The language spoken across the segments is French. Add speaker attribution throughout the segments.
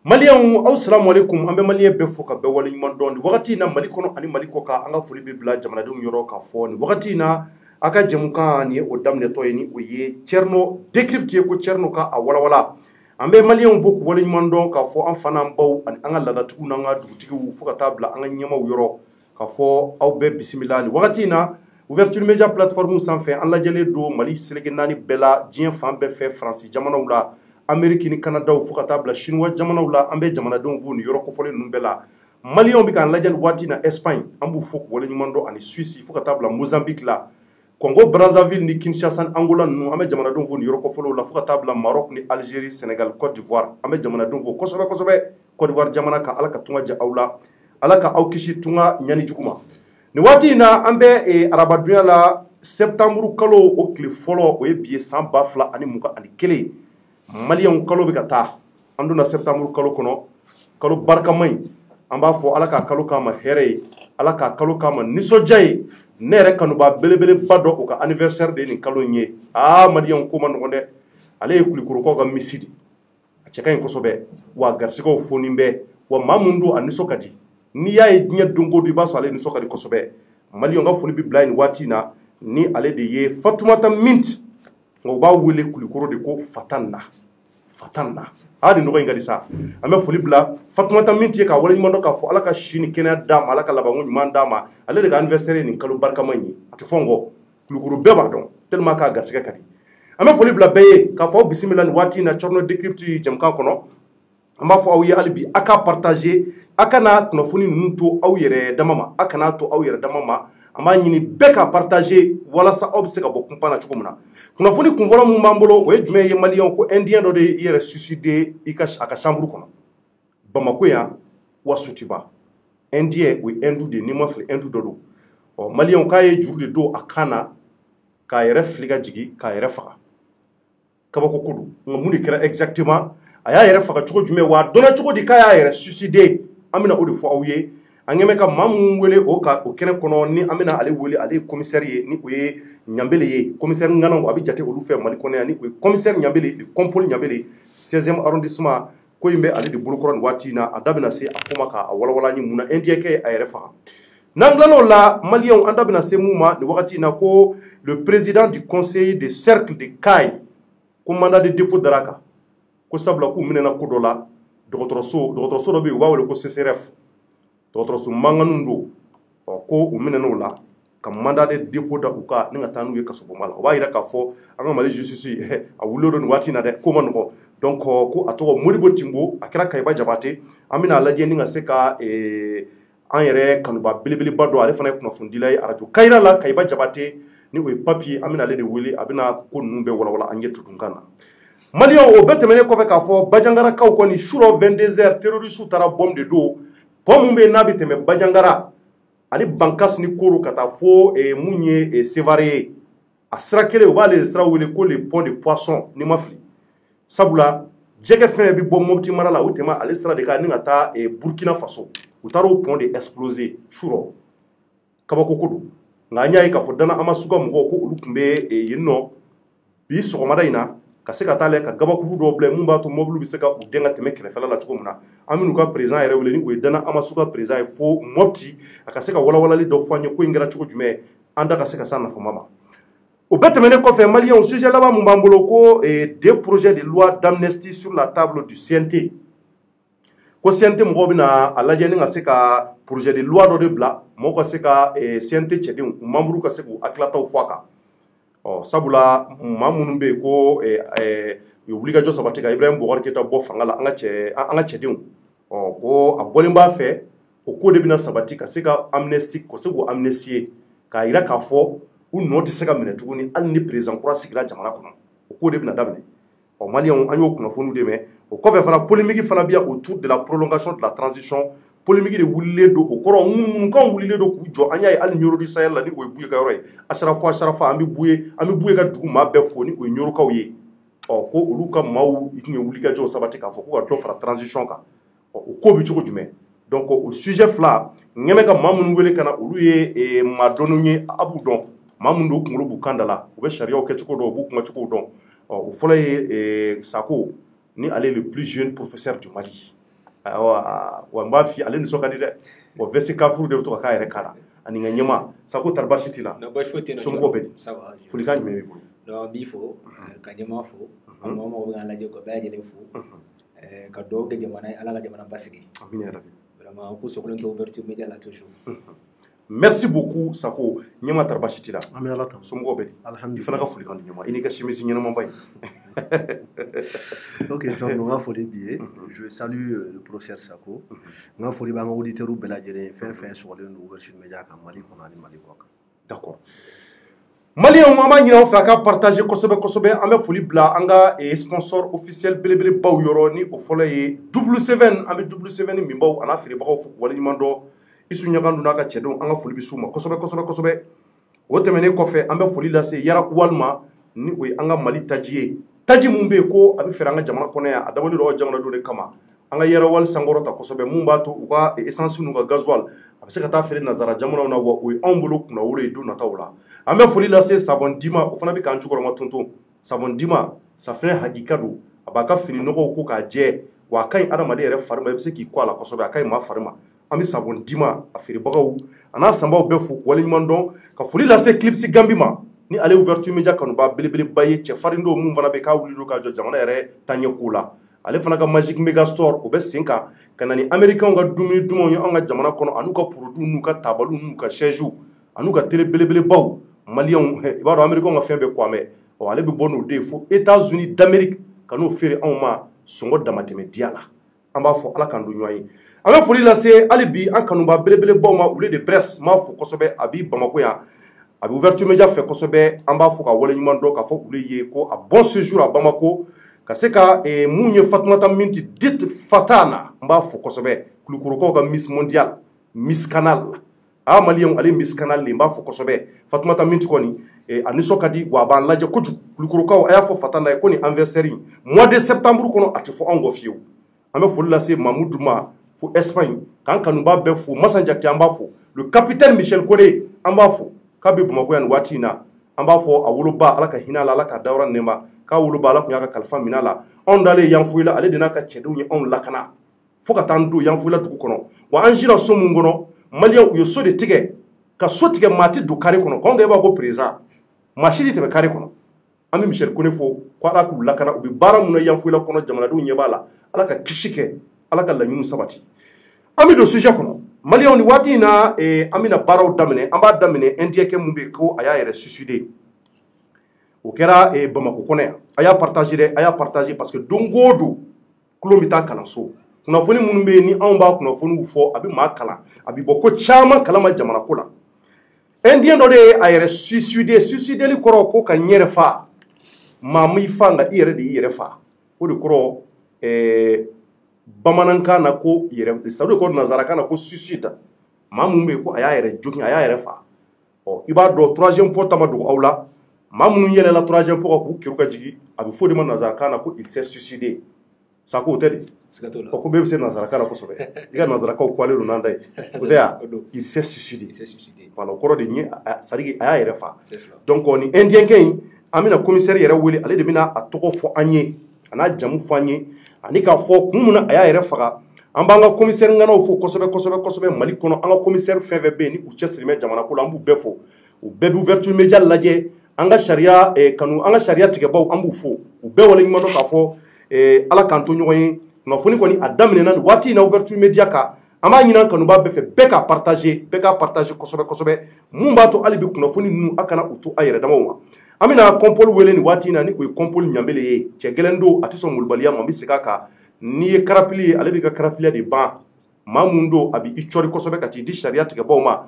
Speaker 1: Maliyan assalamu alaikum ambe maliye be foka be wali mandon wakati na malikono ani malikoka anga fuli be bla jamana dum yoro ka foni wakati na aka jemuka ni o damne to ni o ye cerno décrypter ko cerno ka a wala wala ambe maliyan foku wali mandon ka fo an fana baw an anga lada tukuna nga dugutigi foka tabla anga nyama yoro ka fo aw be bismillah wakati na ouverture media plateforme sans fin an la jele do mali selegenani bela dien fan be fe france jamana wala Amérique ni Canada fo table chinois jamana wala ambe jamana don vu ni yoroko fole numbela Malion bi kan lajen wati na Espagne ambu fok wala ni mando ani Suisse fo table Mozambique la Congo Brazzaville ni Kinshasa Angola nu ambe jamana don vu ni yoroko fole la fo table Maroc ni Algérie Sénégal Côte d'Ivoire ambe jamana don vu kosobe Côte d'Ivoire jamana ka alaka tunga ja awla alaka awkishi tunga nyani jukuma ni wati na ambe arabaduya la septembre kalo o kle folo o e biye san bafla ani muka ani kele Maliyan kalo bi ka taa anduna septembre kalo kono kalo barkamay amba fo alaka kalo kama here alaka kalo kama nisojay nere kanuba belebele bado o ka anniversaire de ni kalo nye Maliyan ko man gonde ale kulikuru ko ga misidi aceka ko sobe wa garsiko fonimbe wa mamundu anisokati ni yayi nya dongo du baso ale nisokati ko sobe Maliyan ga foni bi blind watina ni ale de ye Fatoumata Mint ngo ba wele kulikuru de ko fatanna hadi no ngali sa ame foli bla Fatoumata Mint ye ka wala nyimondo ka fo alaka shini kena dama alaka labangu nyman dama ale de anniversaire ni kalu barka manyi ati fongo kulukuru beba don tellement ka garsika kadi ame foli bla beye ka fo bismillah wati na chorno décrypte jamka kono amba fo awi albi aka partager aka na knofuni nunto aw yere damama aka na to aw yere damama ama nyini beka partager wala sa obseka bokum pana chukumuna kuna funi kumvola mu mambolo we jume ye Maliyan ko indien do de yere suicider ikash aka chambre kono Bamako ya wasutiba indien we endu de ni mafli endu do o Maliyan ka ye jurde do akana ka yere fliga jigi ka yere faka kabako kudu ngamuni kera exactement aya yere faka chuko jume wa dona chuko di ka ya yere suicider amina odi fo awye angeme ka mamu wele o kene kono ni amina ale wele ale commissaire ye ni oye nyambele ye commissaire ngana ngo abi jate olu fe mali kono ya ni oye commissaire nyambele de compole nyambele 16e arrondissement ko yimbe ale de bulukron watina adabina se akoma ka wala ni muna ndieke ayrefa nanglalo la Maliyan andabina se muma ni wakati na ko le président du conseil de cercle de Kay ko mandat de dépôt daraka ko sabla ku minena ko dola dogotroso do be wawle ko CCRF D'autres manganundo ko umineno la ka mandat de dépôt da uka ninga tanu ye kasobo mala wa ira ka fo anga mali justice a wulodo ni wati na de ko manko donc ko atoko moribo timbo akira kayba jabate amina laje ninga seka an yere kanuba bilibili bado ale fana kuna fundilay arajo kayra la kayba jabate ni o papier amina le de wele abina ko numbe wala anje tutungana Maliyan o betemene ko fe ka fo bajangara kaw ko ni shuro 22h terroriste tara bombe de do Pombe nabi teme bajangara ani bankas ni koro kata fo munye sevare asrakele o bale stra wele ko le pont de poisson ni mafli sabula jege fin bi bom mobti marala utema ale stra de ka ni ngata Burkina Faso utaro pont de exploser shuro kabako kodo nganya ka fo dana amasuka mgo ko ulukumbe yinno bi sogomada ina kaseka tale ka gabaku do ble mumba to moblu bi seka udenga teme krefela la tukomuna aminu ka président ere wele ni ko dana amasuka président e fo mopti akaseka wala li do fanyo ko ingera chuko jume anda kaseka sana fo mama au betemene ko fe Maliyan au sujet là-bas mumbambolo ko des projets de loi d'amnistie sur la table du CNT ko CNT mo bina alaje ni ngaseka projet de loi do de bla moko seka CNT chedi mamburu ka seku aklata ufaka sabula mamunumbe ko u ye wulikajɔ sabati ka Ibrahim Boubacar Keïta bɔ fanga la an ka cɛdenw ko a bɔlen b'a fɛ o ko de bɛna sabati ka se ka amnesty ko se k'o amnistier k'a yira k'a fɔ u nɔ tɛ se ka minɛ tuguni hali ni président kura sigira jamana kɔnɔ o ko de bɛna daminɛ maliyɛnw an y'o kunnafoniw de mɛn o kɔfɛ fana polémique fana bɛ yan autour de la prolongation de la transition polémique de wulilen don o kɔrɔ minnukan wulilen don k'u jɔ an y'a ye hali Nioro du Sahel la ni o ye Buye ka yɔrɔ ye Asharafa an bɛ Buye ka dugu maa bɛɛ fo ni o ye Niorokaw ye ko olu ka maaw tun ye wulikajɔw sabati k'a fɔ ko ka dɔ fara transition kan o ko bɛ cogo jumɛn donc o sujet fila ɲɛmɛ ka maa minnu wele ka na olu ye maa dɔnnenw ye a b'u dɔn maa minnu don kunkolo b'u kan da la u bɛ sariyaw kɛcogo dɔn u b'u kumacogow dɔn o fɔlɔ ye Sako ni ale le plus jeune professeur du Mali wa n b'a f'i ye ale nisɔn ka di dɛ wa vɛsi kafuru de bɛ to ka k'a yɛrɛ k'a la ani n ka ɲɛma Sako tari baasi t'i la somɔgɔw bɛ di folikan jumɛn b'i bolo.
Speaker 2: Donc n b'i fo ka ɲɛma fo ka mɔgɔ mɔgɔ bɛ k'an lajɛ ka bɛɛ lajɛlen fo ka dugawu kɛ jamana ye Ala ka jamana basigi.
Speaker 1: Amina yarabi.
Speaker 2: Vraiment ko sogolen tɛ ouverture média la toujours.
Speaker 1: Merci beaucoup Sako ɲɛma tari baasi t'i la somɔgɔw bɛ di i fana ka folikan di ɲɛma i n'i ka simisi ɲɛnamaba in.
Speaker 3: Ok, John, on va foli bi je salue le professeur Sako n ka foli b'an ka auditeurs bɛɛ lajɛlen fɛn fɛn sɔgɔlen don ouverture média kan Mali kɔnɔ ani Mali kɔ kan.
Speaker 1: D'accord. Maliyɛnw an b'a ɲini aw fɛ a ka partager kosɛbɛ kosɛbɛ an bɛ foli bila an ka sponsor officiel belebelebaw yɔrɔ ni o fɔlɔ ye W7 an bɛ W7 minbaw a n'a feerebagaw fo waleɲuman dɔn Isu Ɲagandu n'a ka cɛdenw an ka foli bɛ s'u ma kosɛbɛ kosɛbɛ kosɛbɛ o tɛmɛnen kɔfɛ an bɛ foli lase Yara Walma ni o ye an ka Mali taji ye taji mun bɛ yen ko a bɛ feere an ka jamana kɔnɔ yan a dabɔlen don jamanadenw de kama an ka Yara Wali sankɔrɔta kosɛbɛ mun b'a to u ka essence n'u ka gasoil a bɛ se ka taa feere nanzara jamanaw na wa o ye anw bolo kunnawolo ye don nataw la an bɛ foli lase Savon Dima o fana bɛ k'an jukɔrɔma tonton Savon Dima safinɛ hakika don a b'a ka fini nɔgɔw ko k'a jɛ wa a ka ɲi adamaden yɛrɛ fari ma i bɛ se k'i kɔ a la kosɛbɛ a ka ɲi maa fari ma an bɛ Savon Dima a feerebagaw a n'a sanbaw bɛɛ fo waleɲuman dɔn ka foli lase Clips Gambi ma ni ale ouverture média kanuba belebeleba ye cɛfarin dɔw mun fana bɛ k'a wuli don k'a jɔ jamana yɛrɛ taɲɛ ko la ale fana ka Magic Mega Store o bɛ sen kan ka na ni américains ka dumuni dumanw ye an ka jamana kɔnɔ an'u ka produits n'u ka tabaliw n'u ka chaises an'u ka télé belebelebaw maliyɛnw i b'a dɔn américains ka fɛn bɛɛ kɔmɛ ale bɛ bɔ n'o de ye fo États-Unis d'Amérique ka n'o feere anw ma sɔngɔ damatɛmɛ diya la an b'a fɔ Ala k'an don ɲɔgɔn ye an bɛ foli lase hali bi an kanuba belebelebaw ma ule de presse m'a fɔ kosɛbɛ a b'i Bamako yan a bɛ ouverture média fɛ kosɛbɛ an b'a fɔ ka waleɲuman dɔn k'a fɔ ule ye ko a bon séjour à Bamako ka se ka mun ye Fatumata Minti dite Fatana n b'a fɔ kosɛbɛ Kulukorokaw ka Miss Mondial Miss Canal a maliyɛnw ale Miss Canal de n b'a fɔ kosɛbɛ Fatumata Minti kɔni a nisɔn ka di wa a b'an lajɛ kojugu Kulukorokaw a y'a fɔ Fatana ye ko nin anniversaire mois de septembre kɔnɔ a tɛ fɔ anw kɔ fiyewu an bɛ foli lase Mamudu ma fo Espagne k'an kanuba bɛɛ fo Masan Jakite an b'a fɔ le capitaine Michel Kone an b'a fɔ k'a bɛ Bamako yan nin waati in na an b'a fɔ a woloba Ala ka hinɛ a la Ala ka dayɔrɔ nɛɛma k'a woloba Ala tun y'a ka kalifa minɛ a la anw dalen Yanfoyila ale de n'a ka cɛdenw ye anw lakana fo ka taa an don Yanfoyila dugu kɔnɔ wa an sira so mun kɔnɔ maliyɛnw u ye so de tigɛ ka so tigɛ maa tɛ don carré kɔnɔ k'anw kɛ b'a ko président maa si tɛ tɛmɛ carré kɔnɔ an bɛ Michel Kone fo ko Ala k'u lakana u bɛ baara mun na Yanfoyila kɔnɔ jamanadenw ɲɛ b'a la Ala ka kisi kɛ Ala ka laɲiniw sabati an bɛ don sujet kɔnɔ maliyɛnw ni waati in na an bɛna baaraw daminɛ an b'a daminɛ indiɛkɛ mun bɛ yen ko a y'a yɛrɛ suicider o kɛra Bamako kɔnɔ yan a y'a partager dɛ a y'a partager parce que don o don tulo bɛ taa kalanso kunnafoni minnu bɛ yen ni anw b'a kunnafoniw fɔ a bɛ maa kalan a bɛ bɔ ko caman kalama jamana ko la indien dɔ de ye a yɛrɛ suicideli kɔrɔ ko ka n yɛrɛ fa maa m'i fa nka i yɛrɛ de y'i yɛrɛ fa o de kɔrɔ bamanankan na ko yɛrɛ c'est à dire ko nanzarakan na ko suicide maa mun bɛ yen ko a y'a yɛrɛ jogin a y'a yɛrɛ fa i b'a dɔn troisième pot ta ma dogo aw la maa minnu yɛlɛla troisième pot kan k'u kiru ka jigin a bɛ fɔ o de ma nanzarakan na ko il s'est suicidé Sako o tɛ de ko bɛɛ bɛ se nanzarakan na kosɛbɛ i ka nanzarakaw kɔlen don n'an ta ye o tɛ yan il s'est suicidé voilà o kɔrɔ de ye c'est à dire a y'a yɛrɛ fa donc nin indienkɛ in an bɛna commissaire yɛrɛ wele ale de bɛna a tɔgɔ fɔ an ye a n'a jamu fɔ an ye ani k'a fɔ kun mun na a y'a yɛrɛ faga an b'an ka commissaire ŋanaw fo kosɛbɛ kosɛbɛ kosɛbɛ Mali kɔnɔ an ka commissaire fɛn fɛn bɛ yen ni u cɛsirimɛ jamana ko la an b'u bɛɛ fo u bɛɛ bɛ ouverture média lajɛ an ka sariya kanu an ka sariya tigɛbaw an b'u fo u bɛɛ waleɲuman dɔn k'a fɔ Ala k'an to ɲɔgɔn ye kunnafoni kɔni a daminɛna nin waati in na ouverture média kan an b'a ɲini an kanuba bɛɛ fɛ bɛɛ k'a partager kosɛbɛ kosɛbɛ mun b'a to hali bi kunnafoni ninnu a kana u to a yɛrɛ damaw ma amina kompol wele ni wati na ni o kompol nyambele ye che gelendo atiso mulbaliya mo bi sikaka ni ye karapili ale bi ka karapili de ba mamundo abi ichori kosobe kati di sharia tige bawma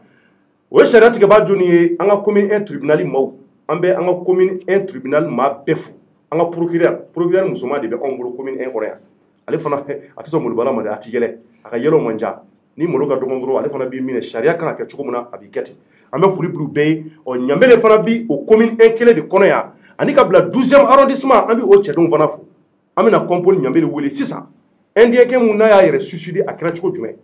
Speaker 1: o sharia tige ba joni ye anga commune un tribunal maw ambe anga commune un tribunal ma befu anga procureur musoma de be on bolo commune un orea ale fana atiso mulbala ma de atigele aka yelo manja ni molo ka dogondro ale fana bi mine sharia kan ka chugumuna abi keti ambe furi bru be o nyambele fana bi o commune un kele de kono ya ani ka bla 12e arrondissement ambi o chedon fana fu amina kompol nyambele wele sisa NDK mun na ya yere suicide a kera cogo jumɛn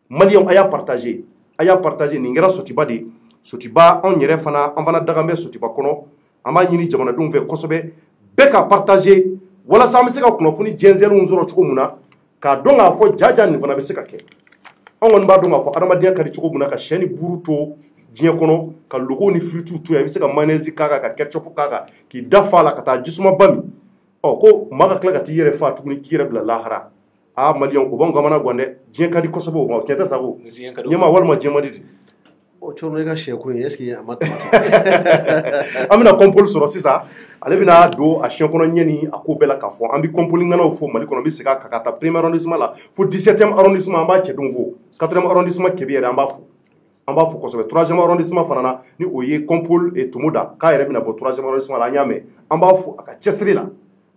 Speaker 1: maliyɛnw a y'a partager nin kɛra sotiba de sotiba anw yɛrɛ fana an fana dagan bɛ sotiba kɔnɔ an b'a ɲini jamanadenw fɛ kosɛbɛ bɛɛ ka partager walasa an bɛ se ka kunnafoni jɛnsɛnw sɔrɔ cogo min na k'a dɔn k'a fɔ jaja nin fana bɛ se ka kɛ an kɔni b'a dɔn k'a fɔ adamadenya ka di cogo min na ka sɛ ni buru to diɲɛ kɔnɔ ka logo ni firitiw to yan i bɛ se ka mayonnaise k'a kan ka ketchup k'a kan k'i da fa a la ka taa jisuma ba min ko maa ka tila ka t'i yɛrɛ fa tuguni k'i yɛrɛ bila lahara maliyɛnw o b'anw kamana gan dɛ diɲɛ ka di kosɛbɛ o ma tiɲɛ tɛ sago ɲɛma walima diɲɛ man di
Speaker 3: o cɔrɔ i ka siyɛko in est-ce que a ma
Speaker 1: an bɛna kɔmpoli sɔrɔ sisan ale bɛna don a siyɛn kɔnɔ ɲɛni a ko bɛɛ la k'a fɔ an bɛ kɔmpoli ŋanaw fɔ mali kɔnɔ n bɛ segin a kan ka taa premier arrondissement la fo 17e arrondissement an b'a cɛdenw fo 4e arrondissement kɛbi yɛrɛ an b'a fɔ kosɛbɛ 3e arrondissement fana na ni o ye kɔmpoli tomo da k'a yɛrɛ bɛna bɔ 3e arrondissement la an y'a mɛn an b'a fɔ a ka cɛsiri la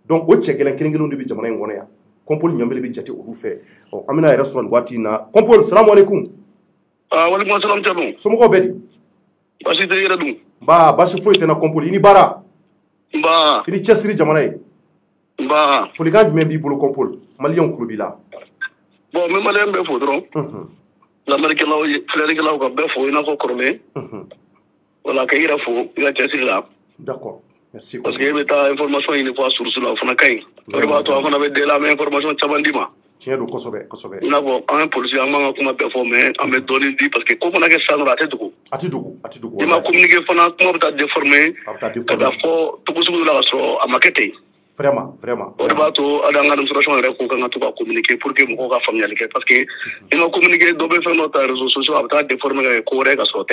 Speaker 1: donc o cɛ gɛlɛn kelen kelenw de bɛ jamana in kɔnɔ yan kompol ɲambele bi jate olu fɛ an bɛna yɛrɛ sɔrɔ nin waati in na kompol salamu alaikum
Speaker 4: waleykum salam Thierno
Speaker 1: somɔgɔw bɛ di
Speaker 4: basi tɛ yɛrɛ dun
Speaker 1: nba basi foyi tɛ na kompol i ni baara
Speaker 4: nba
Speaker 1: i ni cɛsiri jamana ye
Speaker 4: nba
Speaker 1: folikan jumɛn b'i bolo kompol maliyɛnw tulo b'i la
Speaker 4: bon n bɛ maliyɛn bɛɛ fo dɔrɔn lamɛnnikɛlaw filɛlikɛlaw ka bɛɛ fo i n'a fɔ kɔrɔlen wala ka i yɛrɛ fo i ka cɛsiri la
Speaker 1: d'accord merci
Speaker 4: parce que e bɛ taa information ɲini fɔ a source la o fana ka ɲi o de b'a to an fana bɛ deli an bɛ information caman d'i ma
Speaker 1: tiɲɛ don kosɛbɛ kosɛbɛ
Speaker 4: i n'a fɔ an ye polisi an b'an ka kuma bɛɛ fɔ mais an bɛ dɔɔnin di parce que ko fana kɛ sisan dɔrɔn a tɛ dogo i ma communiquer fana kuma bɛ taa déformer ka taa fɔ togo sugu la ka sɔrɔ a ma kɛ ten
Speaker 1: vraiment
Speaker 4: o de b'a to hali an ka administration yɛrɛ ko kan ka to ka communiquer pour que mɔgɔw ka faamuyali kɛ parce que i ma communiquer dɔ bɛ fɛn dɔ ta réseaux sociaux a bɛ taa déformer ka kɛ ko wɛrɛ ka sɔrɔ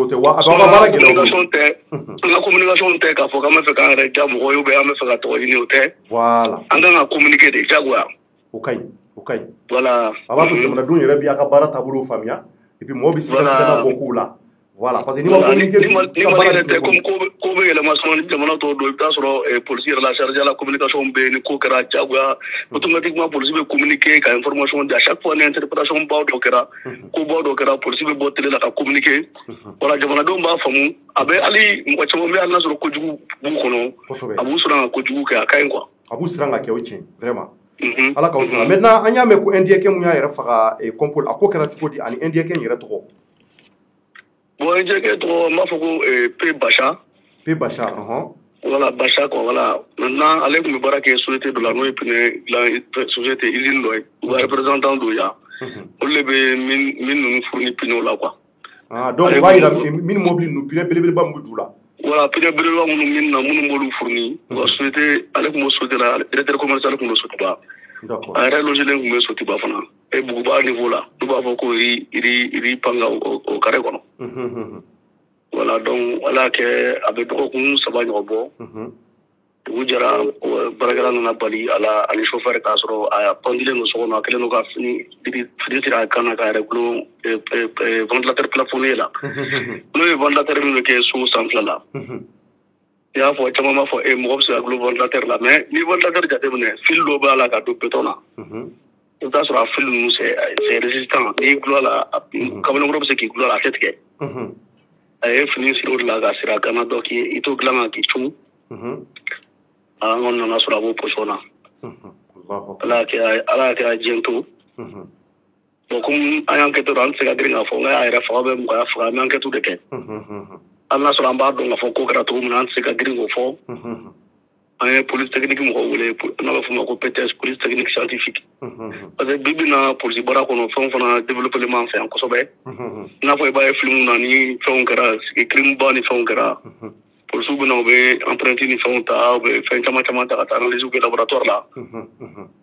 Speaker 4: tɛ
Speaker 1: wa a b'aw ka baara gɛlɛya
Speaker 4: an ka communication tɛ k'a fɔ k'an bɛ fɛ k'an yɛrɛ ja mɔgɔ ye ou bien an bɛ fɛ ka tɔgɔ ɲini o tɛ
Speaker 1: voilà
Speaker 4: an kan ka communiquer de jagoya
Speaker 1: o ka ɲi
Speaker 4: voilà
Speaker 1: a b'a to jamanadenw yɛrɛ b'i ka baara taabolo faamuya et puis mɔgɔw bɛ sigasɛgɛ bɔ kow la voilà parce que ni ma communiquer
Speaker 4: ni mali yɛrɛ tɛ comme ko bɛ yɛlɛma sɔn ni jamana tɔw don i bɛ taa sɔrɔ polisi yɛrɛ la charge la communication bɛ yen ni ko kɛra jagoya automatiquement polisi bɛ communiquer ka information di à chaque fois ni interprétation baw dɔ kɛra ko baw dɔ kɛra polisi bɛ bɔ télé la ka communiquer wala jamanadenw b'a faamu a bɛ hali mɔgɔ caman bɛ hali n'a sɔrɔ kojugu b'u kɔnɔ a b'u siran ka kojugu kɛ a ka ɲi quoi
Speaker 1: a b'u siran ka kɛ o tiɲɛ vraiment ala k'aw sɔrɔ maintenant an y'a mɛn ko NDK mun y'a yɛrɛ faga kompol a ko kɛra cogo di ani NDK yɛrɛ tɔgɔ
Speaker 4: bon NDK tɔgɔ n b'a fɔ ko
Speaker 1: P Bachar
Speaker 4: voilà Bachar quoi voilà maintenant ale tun bɛ baara kɛ société dɔ la n'o ye pneu dilan société usine dɔ ye u ka représentant dɔ yan olu de bɛ min ninnu fourni pneu la quoi
Speaker 1: donc o b'a yira min mobili ninnu pneu belebeleba min bɛ d'u la
Speaker 4: voilà pneu belebeleba minnu b'olu fourni u ka société ale tun b'o société la directeur commercial tun b'o Sotiba a yɛrɛ logelen tun bɛ Sotiba fana Buguba niveau la n'u b'a fɔ ko iri panga o carré kɔnɔ voilà donc ala kɛ a bɛ dɔgɔkun 3 ɲɔgɔn bɔ dugu jɛra baarakɛla nana bali a la ani chauffeur k'a sɔrɔ a pandilen don so kɔnɔ a kɛlen don ka fini tiri a kan na k'a yɛrɛ gulon ventilateur plafonné la n'o ye ventilateur min bɛ kɛ so sanfɛla la i y'a fɔ caman b'a fɔ mɔgɔ bɛ se ka gulon ventilateur la mais ni ventilateur jateminɛ fil dɔ b'a la ka don béton na i bɛ taa sɔrɔ a fil ninnu c'est résistant n'i gulon la kamalenkɔrɔ bɛ se k'i gulon la a tɛ tigɛ a ye fini siri o de la ka siri a gana dɔ k'i i to dilan kan k'i cun an kɔni nana sɔrɔ a b'o position na ala y'a kɛ a diɲɛ to bon comme an y'an kɛ to an tɛ se ka girin k'a fɔ n k'a yɛrɛ faga bɛ mɔgɔya faga an bɛ enquête de kɛ hali n'a sɔrɔ an b'a dɔn k'a fɔ ko kɛra cogo min na an tɛ se ka girin k'o fɔ an ye police technique mɔgɔw wele n'a bɛ f'o ma ko PTS police technique scientifique parce que bi bi na polisi baara kɔnɔ fɛnw fana développé man fɛ yan kosɛbɛ i n'a fɔ i b'a ye film na ni fɛnw kɛra crime ba ni fɛnw kɛra polisiw bɛ na u bɛ empreinte ni fɛnw ta u bɛ fɛn caman caman ta ka taa analyse kɛ laboratoire la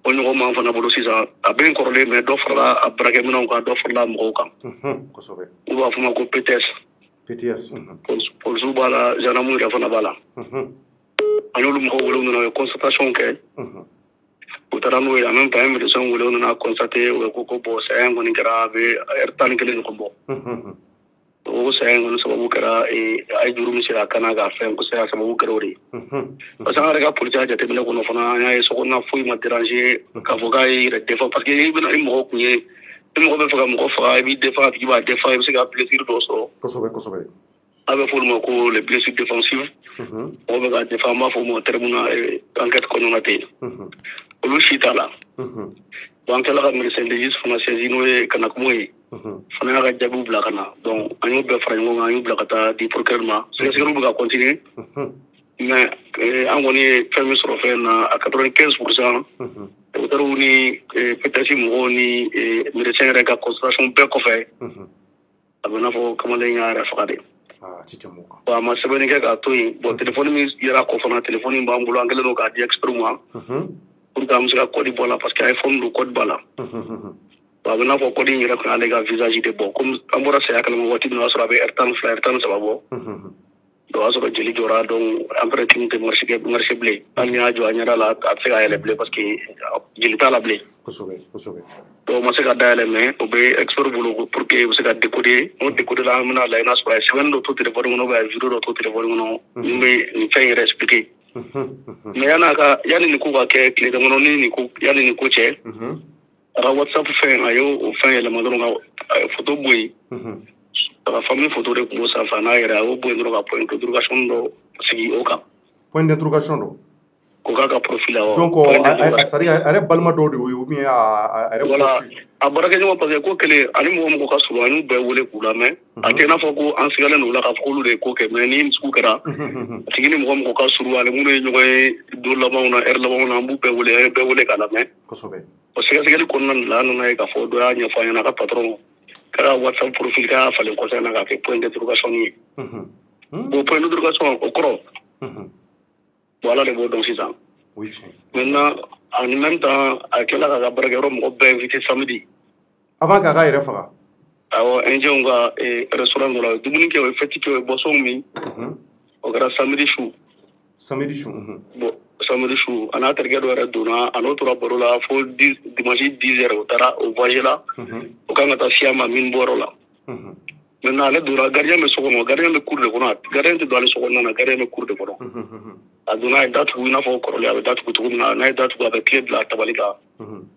Speaker 4: o ɲɔgɔn m'an fana bolo sisan a bɛ n kɔrɔlen mais dɔ farala a baarakɛminɛnw kan dɔ farala mɔgɔw kan u b'a f'o ma ko PTS
Speaker 1: PTS
Speaker 4: policiers b'a la gendarmerie yɛrɛ fana b'a la an y'olu mɔgɔw wele u nana u ye constatation kɛ u taara n'o ye en même temps an ye médecin wele u nana constater u ko ko bon saya in kɔni kɛra a bɛ heure 11 ɲɔgɔn bɔ o saya in kɔni sababu kɛra a ye juru min siri a kanna k'a fɛn ko saya sababu kɛra o de ye parce que an yɛrɛ ka policier y'a jateminɛ kɔnɔ fana an y'a ye sokɔnɔna foyi ma déranger k'a fɔ k'a ye yɛrɛ défend parce que i bɛna i mɔgɔ kun ye ni mɔgɔ bɛ fɛ ka mɔgɔ faga i b'i défend a tigi b'a défend i bɛ se ka blessure dɔ sɔrɔ
Speaker 1: kosɛbɛ
Speaker 4: a bɛ fɔ olu ma ko les blessures défensives mɔgɔ bɛ ka défend an b'a fɔ o ma terme na enquête kɔnɔna ten olu si t'a la bon an kɛla ka médecin légiste fana saisi n'o ye Kanakumo ye fana y'a ka jaabiw bila ka na donc an y'o bɛɛ fara ɲɔgɔn kan an y'u bila ka taa di procureur ma sɛgɛsɛgɛliw bɛ ka continuer mais an kɔni ye fɛn min sɔrɔ fɛn na à 95% docteurs ni PTS mɔgɔw ni médecin yɛrɛ ka constatation bɛɛ kɔfɛ a bɛ n'a fɔ kamalen y'a yɛrɛ faga de bon a ma sɛbɛnni kɛ k'a to yen bon téléphone min yera kɔ fana téléphone b'an bolo an kɛlen don k'a di expert ma pour que an bɛ se ka code bɔ a la parce que iPhone don code b'a la a bɛ n'a fɔ code in yɛrɛ kun y'ale ka visage de bɔ comme an bɔra saya kalama waati min o y'a sɔrɔ a bɛ heure 12 heure 13 bɔ donc o y'a sɔrɔ jeli jɔra donc empreinte tɛ marché bilen hali ni y'a jɔ a ɲɛda la a tɛ se ka yɛlɛ bilen parce que jeli t'a la bilen donc o ma se ka dayɛlɛ mais o bɛ expert bolo pour que u bɛ se ka décoder n'o décoder la an bɛna lajɛ n'a sɔrɔ a ye sɛbɛnni dɔ to téléphone kɔnɔ ou bien a ye vidéo dɔ to téléphone kɔnɔ min bɛ nin fɛn yɛrɛ expliquer mais yanni nin ko ka kɛ tile damadɔ yanni nin ko cɛ a ka WhatsApp fɛn a y'o fɛn yɛlɛma dɔrɔn ka photo bɔ yen a ka famille photo de kun b'o sanfɛ n'a yɛrɛ a y'o bɔ yen dɔrɔn ka point d'interrogation dɔ sigi o kan
Speaker 1: point d'interrogation dɔ
Speaker 4: ko k'a ka profil la
Speaker 1: donc c'est-à-dire a yɛrɛ balima dɔw de ye ou bien a yɛrɛ
Speaker 4: proche a baarakɛɲɔgɔn parce que ko kelen ani mɔgɔ ka surun an y'u bɛɛ wele k'u lamɛn a tɛ i n'a fɔ ko an sigalen don o la k'a fɔ k'olu de ye ko kɛ mais ni sugu kɛra a tigi ni mɔgɔ ka surun ale minnu ye ɲɔgɔn ye don labanw na heure labanw na an b'u bɛɛ wele an ye bɛɛ wele k'a lamɛn o sɛgɛsɛgɛli kɔnɔna de la an nana ye k'a fɔ dɔ y'a ɲɛfɔ an ɲɛna a ka patron kɛra WhatsApp profil k'a y'a falen kɔsɛbɛ na k'a kɛ point d'interrogation ye o point d'interrogation o kɔrɔ bon ala de b'o dɔn sisan maintenant en même temps a kɛla k'a ka baarakɛyɔrɔ mɔgɔ bɛɛ invité samedi
Speaker 1: avant k'a ka yɛrɛ faga
Speaker 4: awɔ indien ka restaurant dɔ la dumuni kɛ o ye fête kɛ o ye boisson min o kɛra samedi su bon samedi su a n'a terikɛ dɔ yɛrɛ donna a n'o tora baro la fo dimanche 10 heures o taara o voyage la o kan ka taa Siama min bɔyɔrɔ la maintenant ale donna gardien bɛ so kɔnɔ gardien bɛ cour de kɔnɔ gardien tɛ don ale so kɔnɔna na gardien bɛ cour de kɔnɔ a donna a ye datugu i n'a fɔ kɔrɔlen a bɛ datugu cogo min na n'a ye datugu a bɛ clé bila tabali kan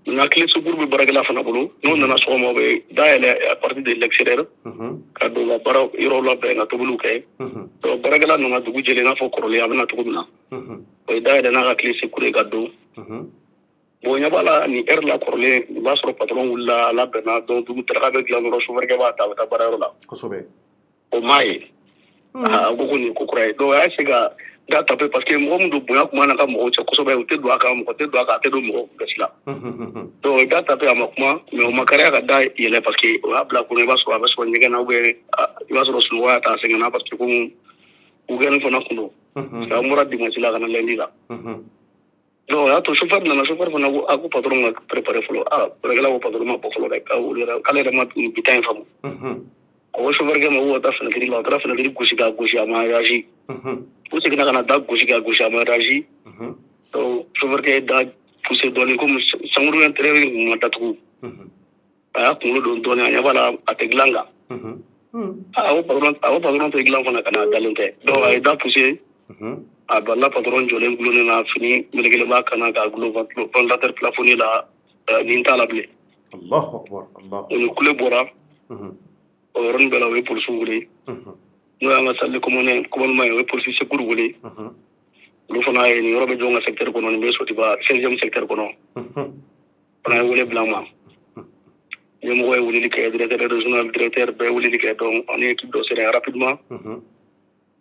Speaker 4: maintenant clé secours bɛ baarakɛla fana bolo n'o nana sɔgɔma o bɛ dayɛlɛ à partir de l'extérieur ka don ka baara yɔrɔ labɛn ka tobiliw kɛ donc baarakɛla nana dugu jɛlen i n'a fɔ kɔrɔlen a bɛ na cogo min na o ye dayɛlɛ n'a ka clé secours ye ka don bon ɲɛ b'a la nin heure la kɔrɔlen i b'a sɔrɔ patron wulila a labɛnna donc dugu daraka bɛ dilan dɔrɔn chauffeur b'a ta a bɛ taa baarayɔrɔ la o m'a ye a ko nin ko kura ye donc a y'a se ka da taper parce que mɔgɔ min don bonya kuma na ka mɔgɔw cɛ kosɛbɛ u tɛ don a kan mɔgɔ tɛ don a kan a tɛ don mɔgɔ gasi la donc da taper a ma kuma mais o ma kariya ka da yɛlɛ parce que o y'a bila kɔnɔ i b'a sɔrɔ a bɛ sɔrɔ ɲɛgɛn na ou bien i b'a sɔrɔ sunɔgɔ y'a ta a sɛgɛnna parce que komi weekend fana kun don parce que an bɔra dimanche la ka na lundi la donc o y'a to chauffeur nana chauffeur fana ko a ko patron ka préparer fɔlɔ baarakɛla ko patron ma bɔ fɔlɔ dɛ k'ale yɛrɛ ma bi ta in faamu a ko chauffeur kɛ ma ko ka taa fenêtre la o taara fenêtre gosi k'a gosi a ma réagi o seginna ka na da gosi k'a gosi a ma réagi donc chauffeur kɛ ye da poussé dɔɔnin komi sankuru intérieur kun ma datugu a y'a kunkolo don dɔɔnin a ɲɛ b'a la a tɛ dilan kan a ko patron tɛ dilan fana ka na a dalen tɛ donc a ye da poussé a balila patron jɔlen gulonnen na fini melekelen b'a kan na k'a gulo ventilateur plafonné la nin t'a la bilen o ni kule bɔra o yɔrɔnin bɛɛ la o ye polisiw wele n'o y'an ka salle de commandement ye o ye polisi secours wele olu fana ye nin yɔrɔ bɛ jɔ n ka secteur kɔnɔ nin bɛ Sotiba 16e secteur kɔnɔ fana ye wele bila n ma ɲɛmɔgɔ ye weleli kɛ directeur régional directeur bɛɛ ye weleli kɛ donc an ni équipe dɔ sera rapidement an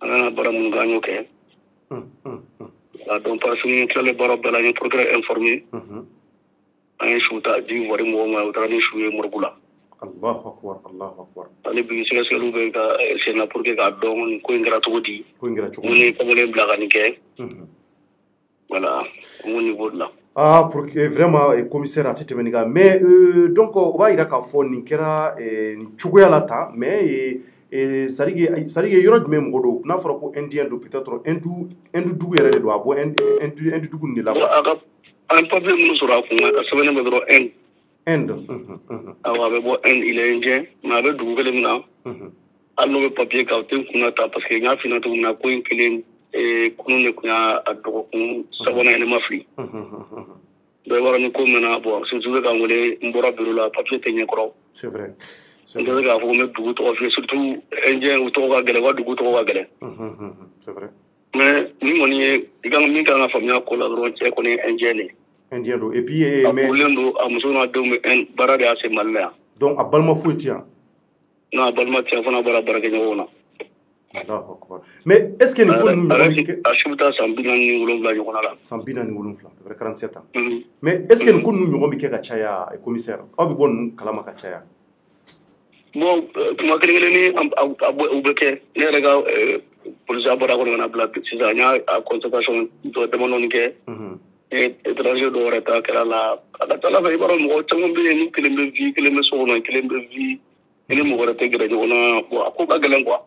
Speaker 4: kan ka baara minnu kɛ an y'o kɛ donc par suite tilalen baara bɛɛ la an ye procureur informé an ye su ta di wari mɔgɔw ma u taara ni su ye morgue la ale bi sɛgɛsɛgɛliw bɛ ka sen na pour que k'a dɔn nin ko in kɛra cogo di mun ni kamalen bila ka nin kɛ voilà mun niveau de la
Speaker 1: pour que vraiment commissaire a tɛ tɛmɛ nin kan mais donc o b'a jira k'a fɔ nin kɛra nin cogoya la tan mais c'est-à-dire yɔrɔ jumɛn mɔgɔ do n'a fɔra ko indien do peut-être indu dugu yɛrɛ de do a bɔ indu dugu nin de la
Speaker 4: an papier minnu sɔrɔ a kun a sɛbɛnnen bɛ dɔrɔn
Speaker 1: Inde
Speaker 4: awɔ a bɛ bɔ Inde il est indien mais a bɛ dugu kelen min na hali n'o bɛ papier kan o tɛ n kunna ta parce que n y'a f'i ɲɛna cogo min na ko in kelen kunun de kun y'a dɔgɔkun sabanan ye ne ma fili donc i b'a dɔn ni ko mɛnna bon surtout bɛ ka n wele n bɔra bureau la papier tɛ ɲɛkɔrɔ
Speaker 1: c'est vrai
Speaker 4: n tɛ se k'a fɔ ko n bɛ dugu tɔgɔ f'i ye surtout indien u tɔgɔ ka gɛlɛn u ka dugu tɔgɔ ka gɛlɛn
Speaker 1: c'est vrai
Speaker 4: mais ni kɔni ye min kan ka faamuya ko la dɔrɔn cɛ kɔni ye indien de
Speaker 1: indien do et puis
Speaker 4: mais a furulen do a muso n'a denw bɛ baara de y'a se Mali la yan
Speaker 1: donc a balima foyi tɛ yan
Speaker 4: non a balima tɛ yan fana bɔra baarakɛɲɔgɔnw na
Speaker 1: mais est ce que nin ko ninnu ɲɔgɔn
Speaker 4: a su bɛ taa san 47 ɲɔgɔnna la
Speaker 1: san 47 à peu près 47 ans mais est ce que nin ko ninnu ɲɔgɔn bɛ kɛ ka caya commissaire aw bɛ bɔ ninnu kalama ka caya
Speaker 4: bon tuma kelen-kelennin u bɛ kɛ ne yɛrɛ ka polisiya bɔra kɔnɔ ka na bila sisan n y'a constatation dɔ damadɔni kɛ étranger dɔw yɛrɛ ta kɛra la a ka ca Ala fɛ i b'a dɔn mɔgɔ caman bɛ yen ni kelen bɛ vie kelen bɛ so kɔnɔ kelen bɛ vie i ni mɔgɔ wɛrɛ tɛ gɛrɛ ɲɔgɔn na bon a ko ka gɛlɛn quoi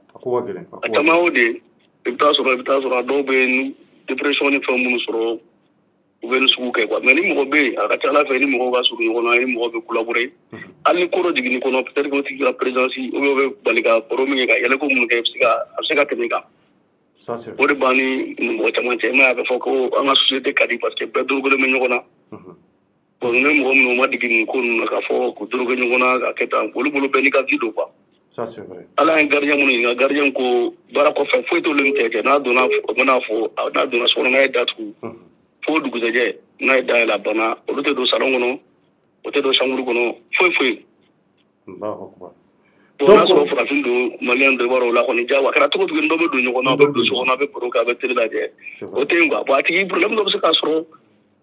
Speaker 4: a caman y'o de i bɛ taa sɔrɔ a dɔw bɛ yen dépression ni fɛn minnu sɔrɔ u bɛ ni sugu kɛ quoi mais ni mɔgɔ bɛ yen a ka ca Ala fɛ i ni mɔgɔw ka surun ɲɔgɔn na i ni mɔgɔ bɛ collaborer hali ni ko dɔ jiginni kɔnɔ peut-être que o tigi ka présence ou bien o bɛ bali ka baro min kɛ ka yɛlɛ ko minnu kɛ a bɛ se ka tɛmɛ i kan o de b'an ni mɔgɔ caman cɛ mais a bɛ fɔ ko an ka société ka di parce que bɛɛ dorogolen bɛ ɲɔgɔn na bon ne mɔgɔ minnu ma dege nin ko ninnu na k'a fɔ k'u doroge ɲɔgɔn na ka kɛ tan olu bolo bɛɛ n'i ka vie don quoi Ala ye gardien minnu ɲininka gardien ko baara kɔfɛ foyi t'olu tɛ kɛ n'a donna so kɔnɔ n'a ye datugu fo dugusɛjɛ n'a ye dayɛlɛ a banna olu tɛ don salon kɔnɔ o tɛ don chambre kɔnɔ foyi bon n'a sɔrɔ farafin don maliyɛn dɔ b'a dɔn o la kɔni diyagoya a kɛra cogo cogo dɔ bɛ don ɲɔgɔn na a bɛ don so kɔnɔ a bɛ baro kɛ a bɛ télé lajɛ o tɛ yen quoi bon a tigi problème dɔ bɛ se k'a sɔrɔ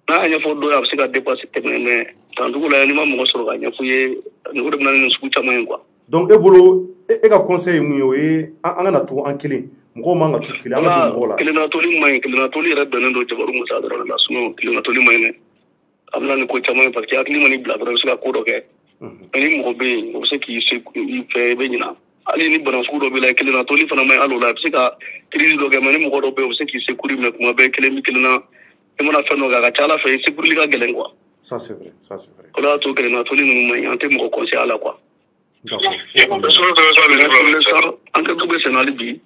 Speaker 4: n'a y'a ɲɛfɔ dɔ ye a bɛ se ka dépasser tɛmɛ mais tancogo la n'i ma mɔgɔ sɔrɔ ka ɲɛfɔ i ye o de bɛ na ni nin sugu caman ye quoi
Speaker 1: donc e bolo e ka conseil ye mun ye o ye an kana to an kelen mɔgɔw man ka to kelen an ka to mɔgɔw la
Speaker 4: kelenna toli man ɲi kelenna toli yɛrɛ bɛnnen don jabaru musa dɔrɔn de la sinon kelenna toli man ɲi dɛ a bɛ na ni ko caman ye parce que hakili man'i bila dɔrɔn i bɛ se ka ko dɔ kɛ mais ni mɔgɔ bɛ yen o bɛ se k'i fɛ i bɛ ɲina hali ni bana sugu dɔ b'i la kelenna toli fana man ɲi hali o la i bɛ se ka crise dɔ kɛ mais ni mɔgɔ dɔ bɛ yen o bɛ se k'i secourir mais kuma bɛɛ kelen bɛ kelenna i mana fɛn dɔ kɛ a ka ca Ala fɛ secourili ka gɛlɛn quoi
Speaker 1: ça c'est vrai
Speaker 4: o de y'a to kelenna toli ninnu man ɲi an tɛ mɔgɔ conseiller a la quoi
Speaker 1: d'accord
Speaker 4: an tɛ bɛ senna hali bi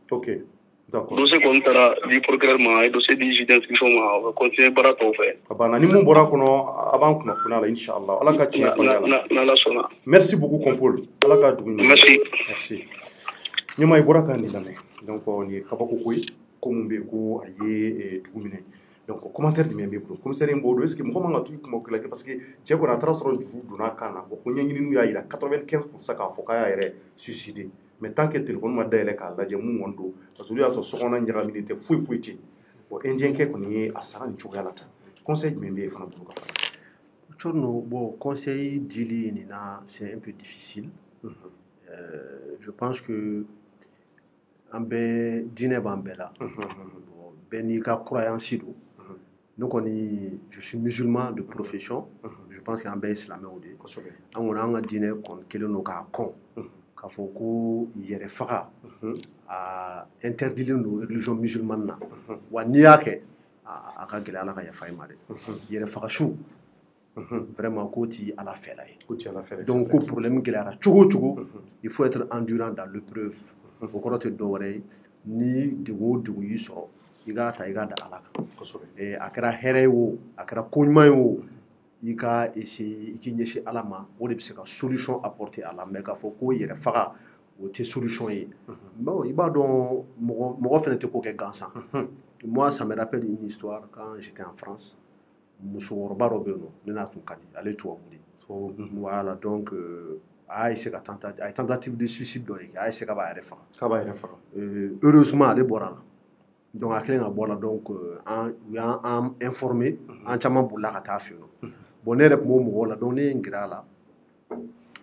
Speaker 4: dossier kɔni taara di procureur ma a ye dossier di juge d'instruction ma o bɛ continuer baara tɔw fɛ
Speaker 1: a banna ni mun bɔra a kɔnɔ a b'an kunnafoniya la inchallah Ala ka tiɲɛ barika la
Speaker 4: n'Ala sɔnna
Speaker 1: merci beaucoup Kompol Ala ka dugu ɲuman
Speaker 4: merci
Speaker 1: ɲɛmaa i bɔra ka nin lamɛn donc nin ye kabako ko ye ko mun bɛ yen ko a ye dugu minɛ donc commentaire jumɛn b'i bolo commissaire in b'o dɔn est ce que mɔgɔ man ka to i kuma kila parce que cɛ kɔni a taara sɔrɔ juru donna kan na bon ko ɲɛɲininiw y'a jira 95% k'a fɔ k'a y'a yɛrɛ suicider mais tant que téléphone ma dayɛlɛ k'a lajɛ mun kɔni don parce que olu y'a sɔrɔ sokɔnɔna ɲagaminen tɛ foyi tɛ bon indien kɛ kɔni ye a sara nin cogoya la tan conseil jumɛn b'e fana bolo ka fara
Speaker 3: Tchorno, bon conseil dili nin na c'est un peu difficile je pense que an bɛɛ diinɛ b'an bɛɛ la bɛɛ n'i ka croyance don ne kɔni je suis musulman de profession je pense qu'an bɛɛ ye silamɛw de ye an kɔni an ka diinɛ kɔni kelen don k'a kɔn k'a fɔ ko yɛrɛ faga a interdilen don religion musulmane na wa n'i y'a kɛ a ka gɛlɛ Ala ka yafa i ma dɛ yɛrɛ faga su vraiment ko ti Ala fɛla ye donc ko problème gɛlɛyara cogo cogo il faut être endurant dans l'épreuve o kɔrɔ tɛ dɔ wɛrɛ ye ni degun o degun y'i sɔrɔ i k'a ta i k'a da Ala kan a kɛra hɛrɛ ye o a kɛra ko ɲuman ye o i ka essayer i k'i ɲɛsin Ala ma o de bɛ se ka solution apporter a la mais k'a fɔ ko yɛrɛ faga o tɛ solution ye bon i b'a dɔn mɔgɔ fɛnɛ tɛ ko kɛ gansan moi ça me rappelle une histoire quand j'étais en France musokɔrɔba dɔ bɛ yen nɔ ne n'a tun ka di ale tubabu de voilà donc a essayé ka tentative de suicide dɔ de kɛ a essayé k'a b'a yɛrɛ faga heureusement ale bɔra la donc a kɛlen ka bɔ la donc u y'an informé an caman bolila ka taa fɛ yen nɔ bon ne yɛrɛ tun b'o mɔgɔw la donc ne ye n gɛrɛ a la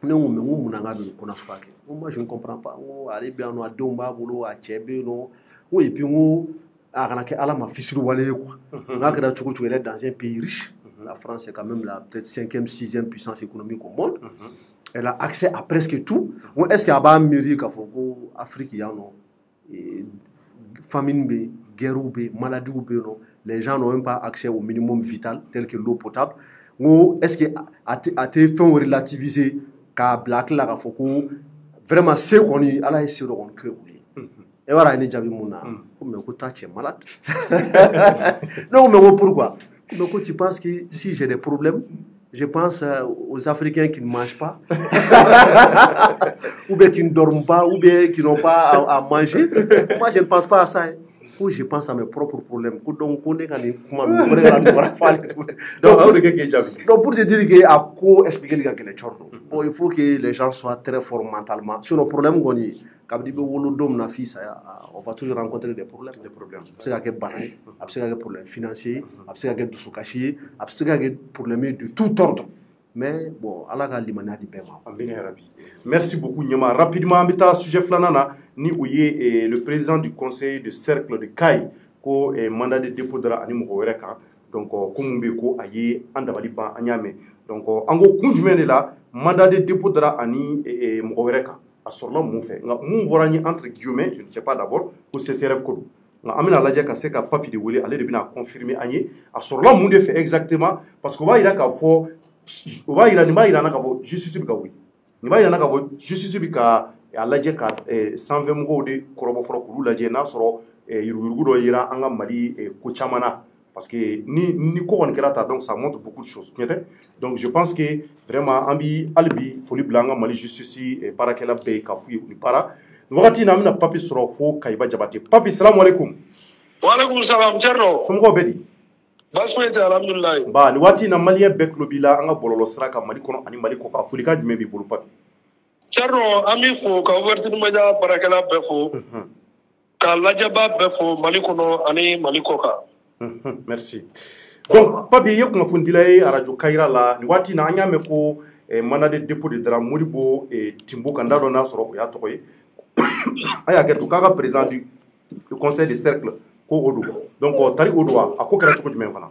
Speaker 3: ne ko mais n ko mun na k'a bɛ nin ko nasugu kɛ n ko moi je ne comprends pas n ko ale bɛ yan nɔ a denw b'a bolo a cɛ bɛ yen nɔ n ko et puis n ko a kana kɛ Ala ma fisiriwale ye quoi n'a kɛra cogo cogo elle est dans un pays riche la France est quand même la peut-être 5e, 6e puissance économique au monde. Elle a accès à presque tout. Est-ce qu'il y a un mérite qu'à l'Afrique, il y a famine, guerre, maladie, les gens n'ont même pas accès au minimum vital, tel que l'eau potable. Est-ce qu'il a été fait relativiser qu'à Black la vraiment c'est qu'on est à la SCO on que et voilà il est déjà vu mon âme mais tu es malade non mais pourquoi donc tu penses que si j'ai des problèmes je pense aux Africains qui ne mangent pas ou bien qui ne dorment pas ou bien qui n'ont pas à manger. Moi je ne pense pas à ça je pense à mes propres problèmes. Donc, pour te dire qu'il a expliquer les il faut que les gens soient très forts mentalement. Sur le problème, on va toujours rencontrer des problèmes. C'est des problèmes financiers, des problèmes de tout ordre. Mais bon, Allah a l'imana di bema.
Speaker 1: Merci beaucoup Nyama. Rapidement, ambita sujet flanana ni ouye le président du conseil de cercle de Kai ko mandat de dépôt de la animaux wereka. Donc comme be ko aye andabali ba anyame. Donc ango kunjume de la mandat de dépôt de la ani mo wereka. Asorla mon fait. Mon vorani entre guillemets, je ne sais pas d'abord pour CCRF ko. Amina lajia ka seka papi de wele aller de bina confirmer anye. Asorla mon fait exactement parce que va ira ka fo oba ira ni ba ira na ka bo justice bi ka wi ni ba ira na ka bo justice bi ka alaje ka 120 mgo de korobo foro kulu laje na soro yurugu do ira anga mali ko chamana parce que ni ko on kerata donc ça montre beaucoup de choses donc je pense que vraiment ambi albi foli blanga mali justice et parakela be ka fu ni para wakati na mina papi soro fo kayba jabate papi assalamu alaikum
Speaker 5: wa alaikum salam cerno
Speaker 1: somgo bedi
Speaker 5: basmete alhamdulillah
Speaker 1: ba ni wati na malien beklobila anga bololo sraka mali kono ani mali ko ka fulika jume bi bolu papi
Speaker 5: cerno ami fo ka ouverture media barakala be fo ka lajaba be fo mali kono ani mali ko ka
Speaker 1: merci donc papi yek ma fundilay radio kaira la ni wati na anya me ko manade dépôt de dra moribo timbo kandado na soro ya tokoy aya ke to kaga président du conseil de cercle ko odu donc tari odwa akokera choko jume kana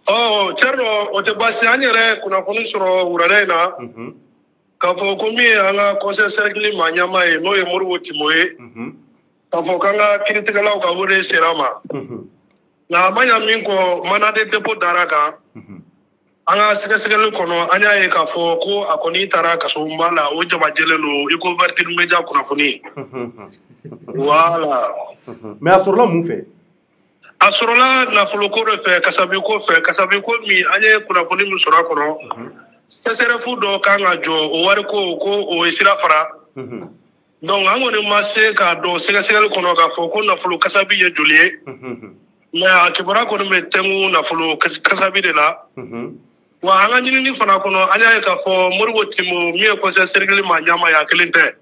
Speaker 5: oh cerno o te basi anyere kuna kunu soro urare na ka fo ko mi anga conseil cercle ma nyama e no e moribo timoe ka fo kanga kritikala ka wore serama na manya min ko manade dépôt daraka anga segasegel kono anya e ka fo ko akoni tara ka so mbala o jaba jeleno e ko vertir media kuna foni voilà
Speaker 1: mais asorla mu fe
Speaker 5: asorla na folo ko fe kasabi ko mi anya kuna foni mu sora kono sesere fu do kanga jo o wari ko o isira fara donc angoni masse ka do segasegel kono ka fo ko na folo kasabi ye jolie mais akibara kono me tengu na folo kasabi de la wa anga nyini fana kono anya e ka fo morgo timo mi ko se sergeli ma nyama ya kelinte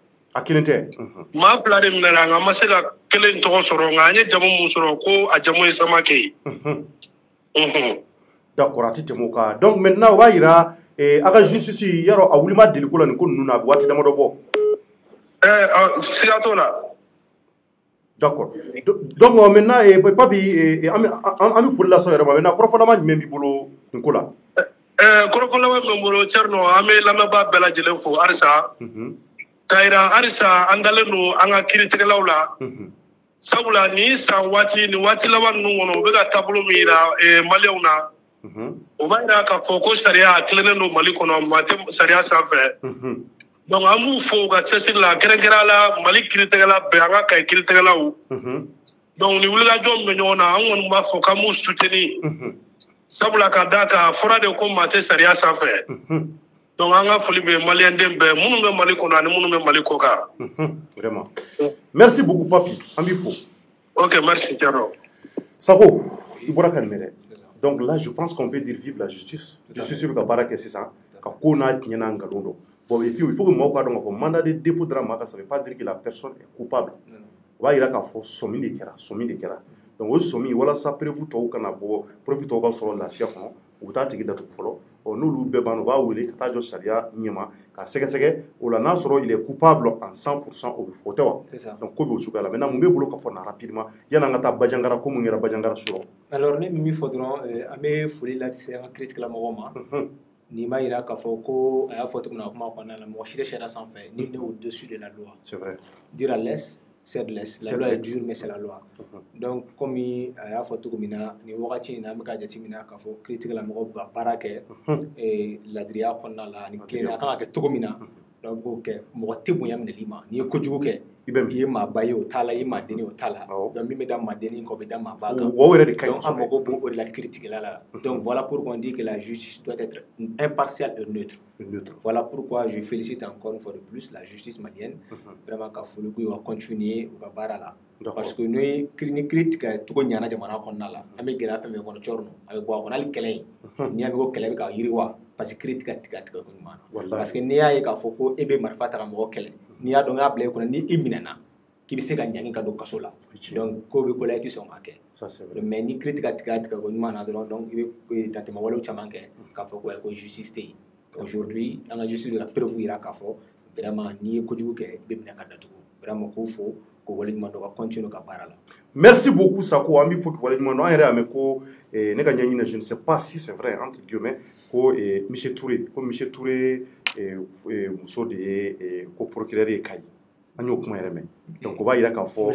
Speaker 5: ma plade minera nga masega kelen to soro nga anya jamu musoro ko a jamu sama ke
Speaker 1: d'accord atite moka donc maintenant wa ira aga justice yaro awulima delikula ni ko nuna wati dama do bo
Speaker 5: sigatola
Speaker 1: d'accord donc maintenant papi ami fulla so yaro maintenant ko fona ma membi bolo nkola
Speaker 5: korofala wa membolo cerno ame lama ba bela jelen fo arsa kaira arsa andalenu anga kritika lawla sabula ni san wati lawan nu wono be ga tablo mira maliawna o bayra ka fo ko sharia kleneno maliko no mate sharia sanfe donc amu fo ga tsesila gerengera la malik kritika la be anga kay kritika law donc ni wulga jom be nyona angon ma fo kamu souteni sabula ka daka fora de ko mate sharia sanfe donc anga foli be malien dembe munu be maliko na ni munu be maliko ka
Speaker 1: vraiment merci beaucoup papi ambi fo
Speaker 5: ok merci Thierno
Speaker 1: Sako ibora kan mere donc là je pense qu'on peut dire vive la justice justice be ka baraka c'est ça ka ko na tinyana ngalondo bon il faut que mo ko donc mandat de dépôt de la ça veut pas dire que la personne est coupable va ira ka fo somi de kera donc o somi wala sa prévu to kana bo prévu to ka so la fia kono u taa tigi datugu fɔlɔ n'olu bɛɛ banna u b'a wele ka taa jɔ sariya ɲɛma ka sɛgɛsɛgɛ o la n'a sɔrɔ il est coupable en 100% o bɛ fɔ tɛ wa donc ko bɛ o suguya la maintenant mun b'e bolo ka fɔ na rapidement yan'an ka taa Bajangara ko mun kɛra Bajangara sɔrɔ.
Speaker 2: Alors ne min fɔ dɔrɔn an bɛ foli lase an ka kiiritigɛlamɔgɔw ma ni m'a yira k'a fɔ ko a y'a fɔ cogo min na kuma kɔnɔna la mɔgɔ si tɛ sariya sanfɛ ni ne au-dessus de la loi.
Speaker 1: C'est vrai.
Speaker 2: Dire à l'aise c'est de l'aise. La loi est dure mais c'est la loi. Donc comme a y'a fɔ cogo min na ni wagati in na an bɛ ka jateminɛ k'a fɔ kiiritigɛlamɔgɔw bɛ ka baara kɛ ladiriya kɔnɔna la ni kelen a kan ka kɛ cogo min na donc b'o kɛ mɔgɔ tɛ bonya minɛli ma n'i ye kojugu kɛ i ye maaba ye o t'a la i ye maadenni o t'a la donc min bɛ da maadenni kɔ bɛ da maaba kan
Speaker 1: o yɛrɛ de ka ɲi
Speaker 2: donc an mago b'o de la kiiritigɛla la donc voilà pourquoi on dit que la justice doit être impartiale et neutre. Voilà pourquoi je félicite encore une fois de plus la justice malienne vraiment ka foli k'u ka continuer u ka baara la parce que ni kiiri tigɛ cogo ɲana jamana kɔnɔna la an bɛ gɛlɛya fɛn fɛn kɔnɔ cɔrɔ a bɛ bɔ a kɔnɔ hali kɛlɛ in n'i y'a mɛn ko kɛlɛ bɛ ka yiriwa parce que kiiri tigɛ ko ɲuman na parce que n'i y'a ye k'a fɔ ko e bɛ marifa ta ka mɔgɔ kɛlɛ n'i y'a dɔn k'a bila i kɔnɔ ni i minɛna k'i bɛ se ka ɲangi ka don kaso la donc ko bɛ ko la i tɛ sɔn ka kɛ mais ni kiiri tigɛ ko ɲuman na dɔrɔn donc i bɛ dantɛmɛwalew caman kɛ k'a fɔ ko justice tɛ yen aujourd'hui an ka justice bɛ ka preuve yira k'a fɔ vraiment n'i ye kojugu kɛ i bɛ minɛ ka datugu vraiment k'o fo ko waleɲuman dɔn ka continuer ka baara la.
Speaker 1: Merci beaucoup Sako an b'i fo k'i waleɲuman dɔn an yɛrɛ y'a mɛn ko ne ka ɲɛɲini je ne sais pas si c'est vrai entre guillemets ko Michel Touré muso de ye ko procureur ye Kayi an y'o kuma yɛrɛ mɛn donc o b'a yira k'a fɔ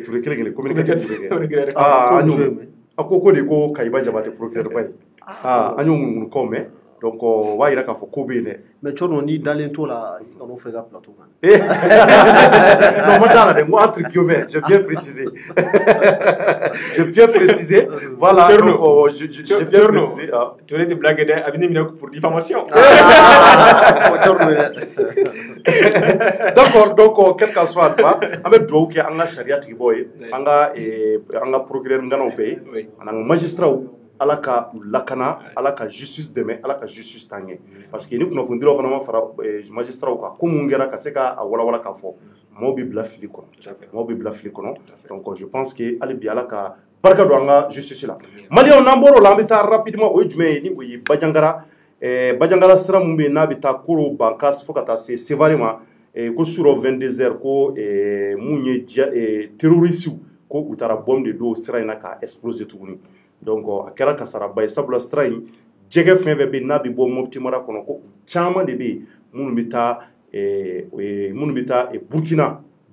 Speaker 1: Touré kelen communicateur Touré an y'o mɛn a ko de ko Kayiba Jaba tɛ procureur ba ye an y'o ŋunuŋunukaw mɛn donc o b'a yira k'a fɔ ko bɛ yen dɛ
Speaker 3: mais cɔrɔ n'i dalen t'o la i kan'o fɛ ka plateau kan
Speaker 1: non ma t'a la dɛ n ko entre guillemets j'ai bien précisé voilà donc j'ai bien précisé
Speaker 2: Touré tɛ blague dɛ a bɛ ne minɛ pour diffamation
Speaker 1: d'accord donc quel qu'en soit alpha an bɛ dugawu kɛ an ka sariya tigibaw ye an ka procureur nganaw bɛɛ ye an'an ka magistraw ala ka lakana ala ka justice dɛmɛ ala ka justice taa ɲɛ parce que ni kunnafonidilaw fana ma fara magistraw kan ko mun kɛra ka se k'a walawala k'a fɔ maaw bɛ bila fili kɔnɔ donc je pense que hali bi ala ka barika don an ka justice la maliyɛnw n'an bɔr'o la an bɛ taa rapidement o ye jumɛn ye ni o ye Bajangara sira mun bɛ yen n'a bɛ taa Koro Bankas fo ka taa se Sevare ma ko sur 22 heures ko mun ye terroriste ko u taara bombe de don sira in na ka exploser tuguni donc a kɛra kasaraba ye sabula sira in jɛgɛ fɛn fɛn bɛ yen n'a bɛ bɔ Mopti mara kɔnɔ ko caman de bɛ yen minnu bɛ taa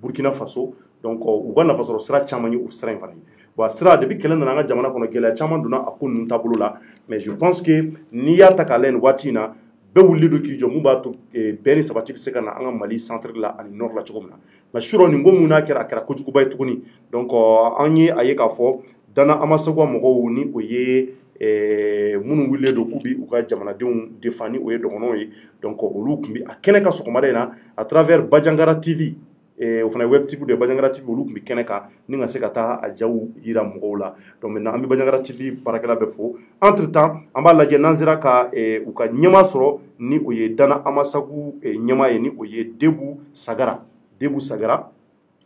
Speaker 1: Burkina Faso donc u ka nafasɔrɔ sira caman ye o sira in fana ye bon sira depuis kɛlɛ nana an ka jamana kɔnɔ gɛlɛya caman donna a ko ninnu taabolo la mais je pense que n'i y'a ta k'a lajɛ nin waati in na bɛɛ wulilen don k'i jɔ mun b'a to bɛn ni sabati bɛ se ka na an ka Mali centre la ani nord la cogo min na mais surɔ nin ko mun n'a kɛra a kɛra kojuguba ye tuguni donc an ye a ye k'a fɔ Dana Amasago mɔgɔw ni o ye minnu wulilen don k'u bi u ka jamanadenw défend ni o ye dɔgɔnɔw ye donc olu tun bɛ a kɛnɛ ka sɔgɔmada in na à travers Bajangara TV o fana web TV de Bajangara TV olu tun bɛ kɛnɛ kan ni ka se ka taa a jaw yira mɔgɔw la donc maintenant an bɛ Bajangara TV baarakɛla bɛɛ fo entre temps an b'a lajɛ n'an sera ka u ka ɲɛmaa sɔrɔ ni o ye Dana Amasago ɲɛmaa ye ni o ye Debu Sagara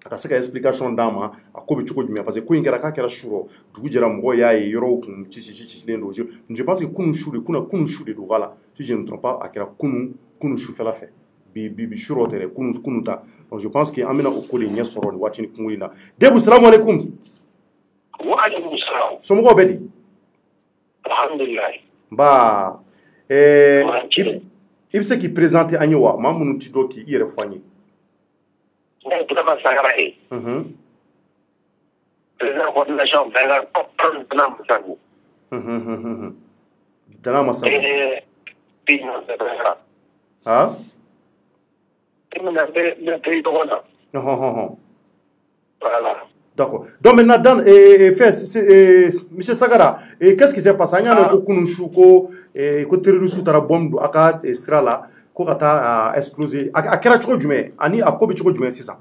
Speaker 1: a ka se ka explication d'an ma a ko bɛ cogo jumɛn parce que ko in kɛra k'a kɛra su rɔ dugu jɛra mɔgɔw y'a ye yɔrɔw kun cicilen don je pense que kunun su de don voilà si je ne me trompe pas a kɛra kunun sufɛla fɛ bi su rɔ tɛ dɛ kunun ta donc je pense que an bɛna o ko de ɲɛ sɔrɔ nin waati ni kungo in na Debu salamu aleykum somɔgɔw bɛ di
Speaker 5: alhamdulilayi
Speaker 1: nba i bɛ se k'i présenter an ye wa maa minnu t'i dɔn k'i yɛrɛ fɔ an ye
Speaker 5: Burama Sagara ye président coordination Bɛnga Dana Masago
Speaker 1: Dana Masago
Speaker 5: voilà.
Speaker 1: D'accord. Donc maintenant, Monsieur Sagara, qu'est-ce qui s'est passé? Il y a un terroriste qui a bombé à Estrala, qui a explosé. À quel âge tu mets? Ani à quoi tu mets? C'est ça.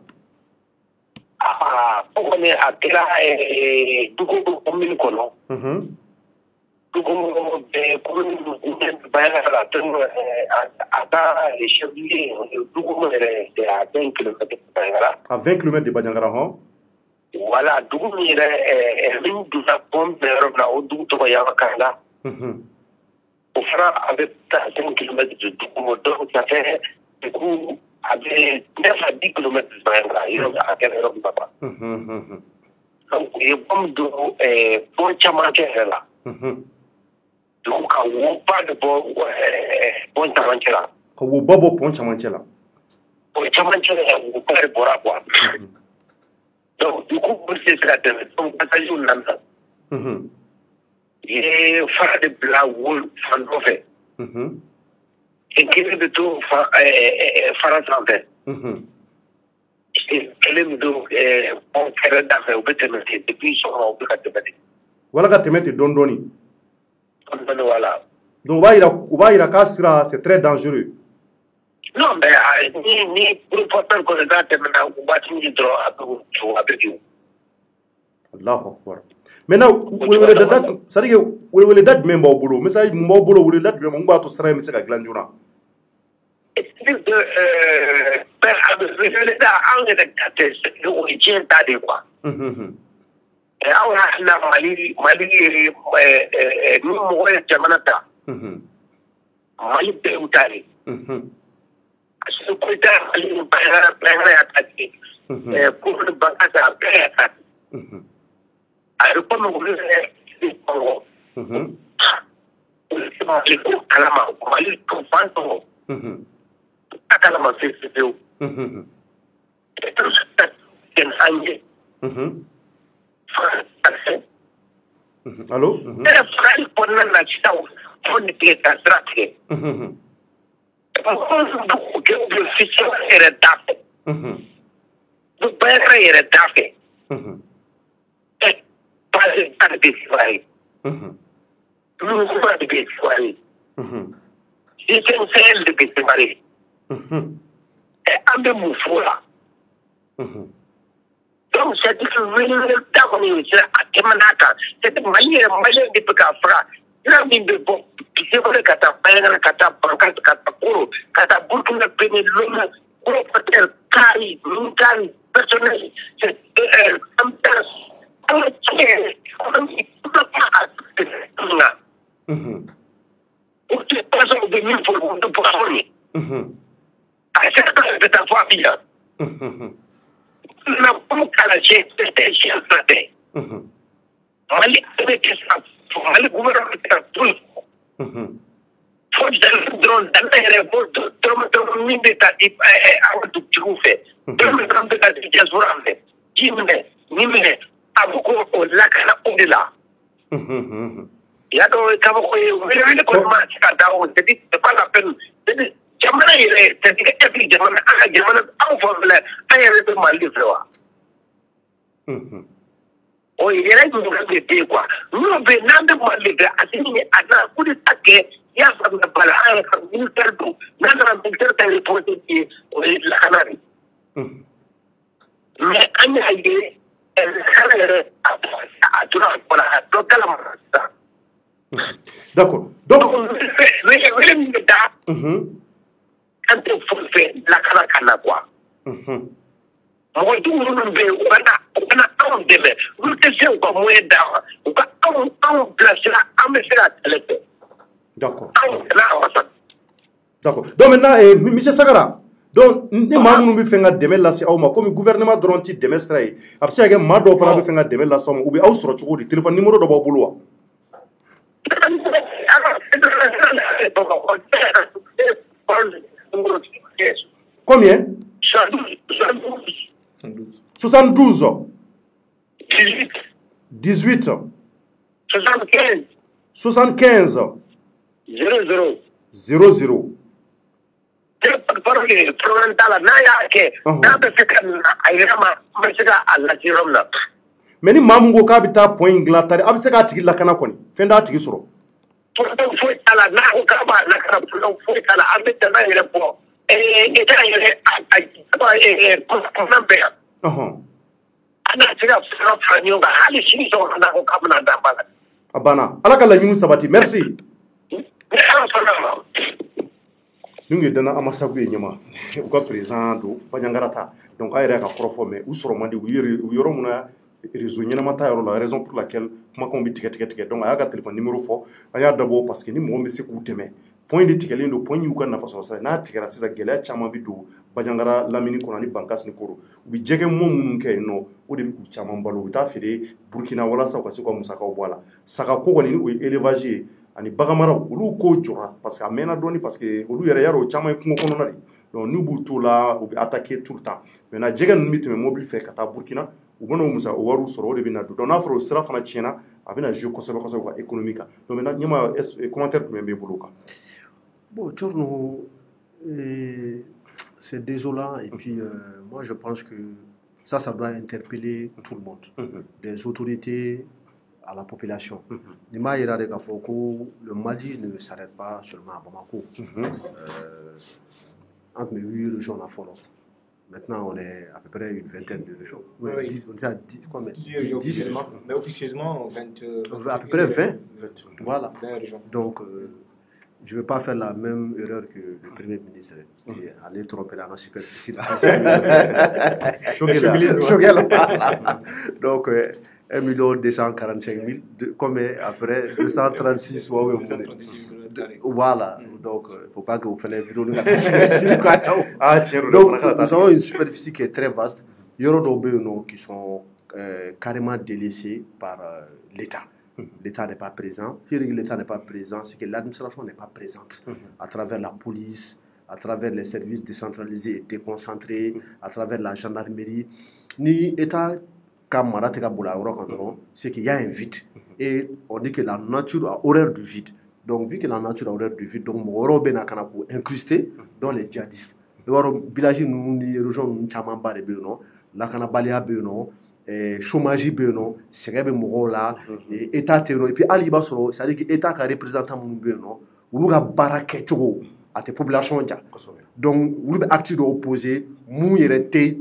Speaker 5: Ah, on est à quel âge? Tout comme kono. Tout comme
Speaker 1: à 20 km de Bajangara.
Speaker 5: Voilà, dugu min yɛrɛ min donna bombe yɔrɔ min na o dugu tɔgɔ Yabakanga
Speaker 4: on fera avec 5 km de Doukoumo, donc ça fait du coup avec 9 à 10 km de Bayangra, il y a quel heure papa. Donc il y a comme de bon chamanche là. Donc on pas de bon chamanche là.
Speaker 1: Ka wo babo pon chamanche là.
Speaker 4: Bon chamanche là, on pas de bora quoi. Donc du coup c'est ça donc ça joue là. Et faire de bla wol fan fait. Et qui est de tout faire santé. Et elle me do on faire d'affaires au béton depuis son au béton.
Speaker 1: Voilà ka temete dondoni.
Speaker 4: Voilà.
Speaker 1: Donc va ira kasira c'est très dangereux.
Speaker 4: Non mais ni pour porter que ça temena ou batini droit à tout avec vous.
Speaker 1: Allahu akbar. Maintenant wele dat c'est-à-dire wele dat même ba bolo message mu ba bolo wele dat même ba to stra mi se ka glanjuna.
Speaker 4: Per le da anche da te o gente di qua. Ahora la mali no mo ya jamanata. Mali be utari. Asu ko ta mali para ataki. Pour le bakaza be ataki. Alors comme vous le Congo. Mali ko kalama mali ko fanto. Kalama se se.
Speaker 1: Allô?
Speaker 4: Frère, pour la nation, on était à traquer. Le fichier est tapé. Le père est tapé. Pas de bénévoles. Nous sommes de bénévoles. C'est un seul de bénévoles. Et un de mon frère. Donc, c'est le temps c'est à Kemanaka. C'est malien de Pekafra. Là, il me bon. C'est vrai qu'à ta peine, qu'à ta pancarte, qu'à ta cour, qu'à ta boucle de peine, l'homme, gros patel, cari, mountani, personnel. C'est un peu. Pour que personne de nous pour le poissonner. À certains de ta famille. Na como cara gente tem chance até. Mali avec ça, mali gouvernement tout. Faut que drone dans les reports trop minde ta di a tout tu fait. Trop de ta di jasurande. Jimne, nimne, abuko o la kana ondela. Ya do ka ko wele ko ma ka dawo c'est pas la peine. Jamana ile c'est que every jamana au formula ayere de mali frewa. O yere du ga de quoi. Nous be nande mali de asini ana kudi take ya fa na bala ay ka minister du nanda minister ta report ki o la kanari. Mais anya ide el kanare a tura para total la.
Speaker 1: D'accord. Donc
Speaker 4: quand il faut faire la canacana quoi. Moi, tout le monde veut, on a un début. Vous êtes comme moi d'avant. On a placé là, on me fait la télé.
Speaker 1: D'accord. D'accord. Donc maintenant, M. Sagara, donc, ni mamu nous fait un démêle là, c'est comme le gouvernement de Ronti démestre. Après, il y a un mado qui a fait un démêle là, ou bien au sur le téléphone numéro de Boboulou. Combien? 72. 18. 75. 00. Mais ni mamungo ka bita point glatari abise ka tigi lakana koni fenda tigi soro
Speaker 4: foi ala na ko ka ba na ka foi ala abita na ire po eta ire ko nambe ana tiga fara fanyo ga hali shi so na ko ka na da bala
Speaker 1: abana ala ka la nyunu sabati merci nungi dana amasagu yenyama ko président do banyangarata donc ayre ka profo mais usoro mandi yoro muna réseau ñena mata yoro la raison pour laquelle kumakanw bɛ tigɛ donc a y'a ka téléphone numéro fɔ a y'a dabɔ parce que ni mɔgɔ bɛ se k'u dɛmɛ point de tigɛlen don point y'u ka nafa sɔrɔ sira n'a tigɛra sisan gɛlɛya caman bɛ don Bajangara lamini kɔnɔ ani Bankassi ni Koro u bɛ jɛgɛ mɔ minnu kɛ yen nɔ o de bɛ k'u caman balo u bɛ taa feere Burkina walasa u ka se ka musakaw bɔ a la saga ko kɔni o ye élevage ye ani baganmaraw olu ko jɔra parce que a mɛnna dɔɔni parce que olu yɛrɛ yarɔ o caman ye kungo kɔnɔna de donc n'u b'u to la u bɛ attaquer tout le temps maintenant jɛgɛ ninnu bɛ tɛmɛ mobili fɛ ka taa Burkina u bɛna o wariw sɔrɔ o de bɛ na don donc n'a fɔra o sira fana tiɲɛna a bɛna jouer kosɛbɛ u ka économie kan donc maintenant ɲɛma commentaire jumɛn b'e bolo o kan.
Speaker 3: Bon, Tchorno, c'est désolant et puis moi je pense que ça doit interpeller tout le monde, des autorités à la population. Le Mali ne s'arrête pas seulement à Bamako. Entre les 8 régions à Folo. Maintenant, on est à peu près une vingtaine de régions.
Speaker 2: Oui.
Speaker 3: On est à 10
Speaker 2: officiellement, mais officieusement,
Speaker 3: à peu près 20. Voilà.
Speaker 2: 20 régions.
Speaker 3: Donc, je ne vais pas faire la même erreur que le Premier ministre. C'est aller tromper dans la superficie. Donc, 1 245 000, comme après 236 voilà, donc il ne faut pas que vous fassiez les vidéos. Donc, nous avons une superficie qui est très vaste. Il y aura des qui sont carrément délaissés par l'État. L'État n'est pas présent. Si l'État n'est pas présent, c'est que l'administration n'est pas présente à travers la police, à travers les services décentralisés et déconcentrés, à travers la gendarmerie. Ni l'État c'est qu'il y a un vide. Et on dit que la nature a horreur du vide. Donc, vu que la nature a horreur du vide, donc, on va incrusté dans les djihadistes. Le village, nous, les régions, nous, Tchamamba, la Kanabalia, chômage, c'est là, État, et puis Ali Basoro, c'est-à-dire que l'État qui représentant nous, nous, baraketo à tes populations. Donc, vous avez actif opposé, nous, il était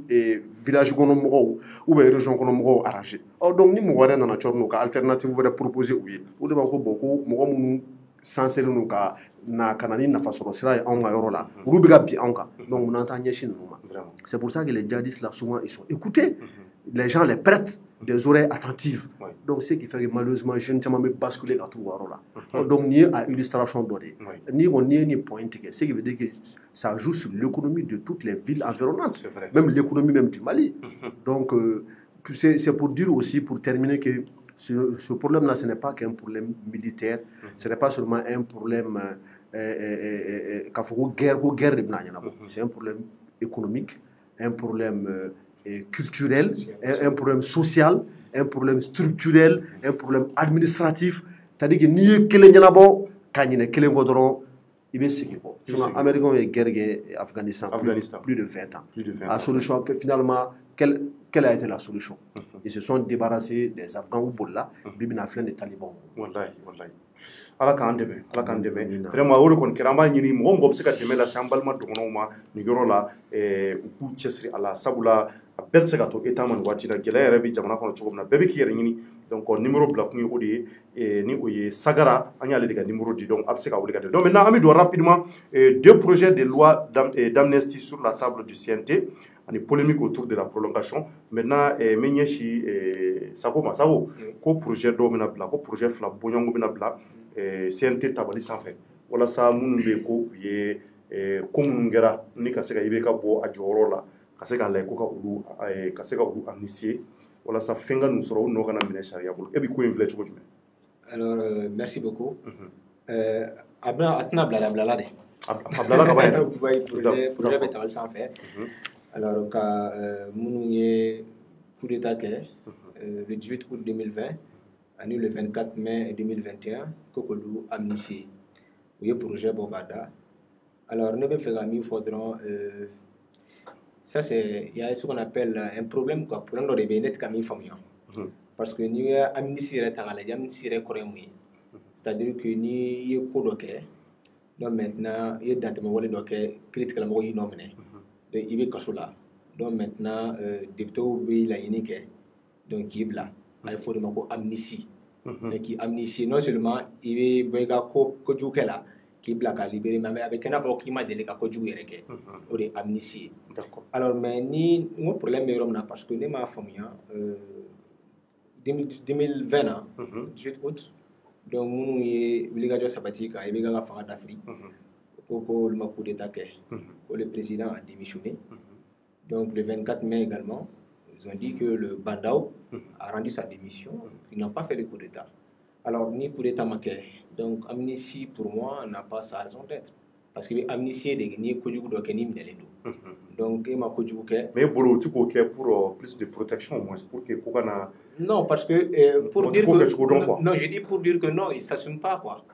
Speaker 3: village ou bien région qu'on arrangé. Donc, nous avons une alternative proposer. Nous avons beaucoup de sincère nous na kanani na fasoro sira en la rubiga bi anka donc on entend yeshin vraiment c'est pour ça que les djihadistes là souvent ils sont écoutés les gens les prêtent des oreilles attentives donc ce qui fait que malheureusement je ne sais pas basculer dans tout là donc ni à illustration donnée ni on ni point ce qui veut dire que ça joue sur l'économie de toutes les villes environnantes même l'économie même du Mali donc c'est pour dire aussi pour terminer que ce problème-là, ce n'est pas qu'un problème militaire, ce n'est pas seulement un problème guerre, c'est un problème économique, un problème culturel, un problème social, un problème structurel, un problème administratif. C'est-à-dire que ni il Américains et guerre Afghanistan, plus de 20 ans. La solution, finalement, quelle a été la solution? Ils se sont débarrassés des Afghans ou Bolla, Bibina Flen des talibans.
Speaker 1: Wallahi. Ala k'an dɛmɛ vraiment o de kɔni kɛra an b'a ɲini mɔgɔ mɔgɔ bɛ se ka dɛmɛ lase an balima dɔgɔnɔw ma nin yɔrɔ la u k'u cɛsiri a la sabula a bɛɛ tɛ se ka to État ma nin waati la gɛlɛya yɛrɛ bɛ jamana kɔnɔ cogo min na bɛɛ bɛ k'i yɛrɛ ɲini donc numéro bila kun ye o de ye ni o ye Sagara an y'ale de ka numéro di donc a bɛ se ka wuli ka dɛ donc maintenant an bɛ don rapidement 2 projets de loi d'amnistie sur la table du CNT ani polémique autour de la prolongation maintenant mɛ ɲɛsi Sago ma Sago ko projet dɔw bɛna bila ko projet 2 bɔɲɔgɔnko bɛna bila CNT tabali sanfɛ walasa minnu bɛ yen ko u ye ko minnu kɛra ni ka se ka IBK bɔ a jɔyɔrɔ la ka se k'a lajɛ ko ka se ka olu amnistier walasa fɛn ka ninnu sɔrɔ u nɔ kana minɛ sariya bolo e bɛ ko in filɛ cogo jumɛn.
Speaker 2: Alors merci beaucoup. A tɛna bila de.
Speaker 1: A bilala ka ban yɛrɛ.
Speaker 2: projet bɛ tabali sanfɛ. Alors ka minnu ye coup d'état kɛ le 18 août 2020. Le 24 mai 2021, Kokolu amnistié. Oui, le projet Bobada. Alors, nous avons fait ça, il y a ce qu'on appelle un problème, quoi. Problème de bénéfice comme une famille. Parce que nous avons amnistié c'est-à-dire que nous avons fait donc maintenant, il y a des gens qui critiquent la mort innommée. Donc, il y a des gens donc maintenant, député la unique. Donc, il y a il faut amnistie. Qui amnistie non seulement il veut que là qui blague libérer mais avec un avocat qui m'a dit que jouer ou de amnistie. Alors mais ni mon problème est parce que les ma famille 2020 na 18 août donc nous ye obligation sabbatique et bien la fin d'Afrique pour le coup d'état que le président a démissionné. Donc le 24 mai également ils ont dit que le Bandao a rendu sa démission, ils n'ont pas fait le coup d'état. Alors ni coup d'état manqué, donc amnistie pour moi n'a pas sa raison d'être parce que amnistie de ni kojugu do ke ni minelendo. Donc il m'a kojugu ke
Speaker 1: mais bolo tu ko ke pour plus de protection au moins pour que kokana.
Speaker 2: Non, parce que pour dire que non, je dis pour dire que non, il s'assume pas quoi.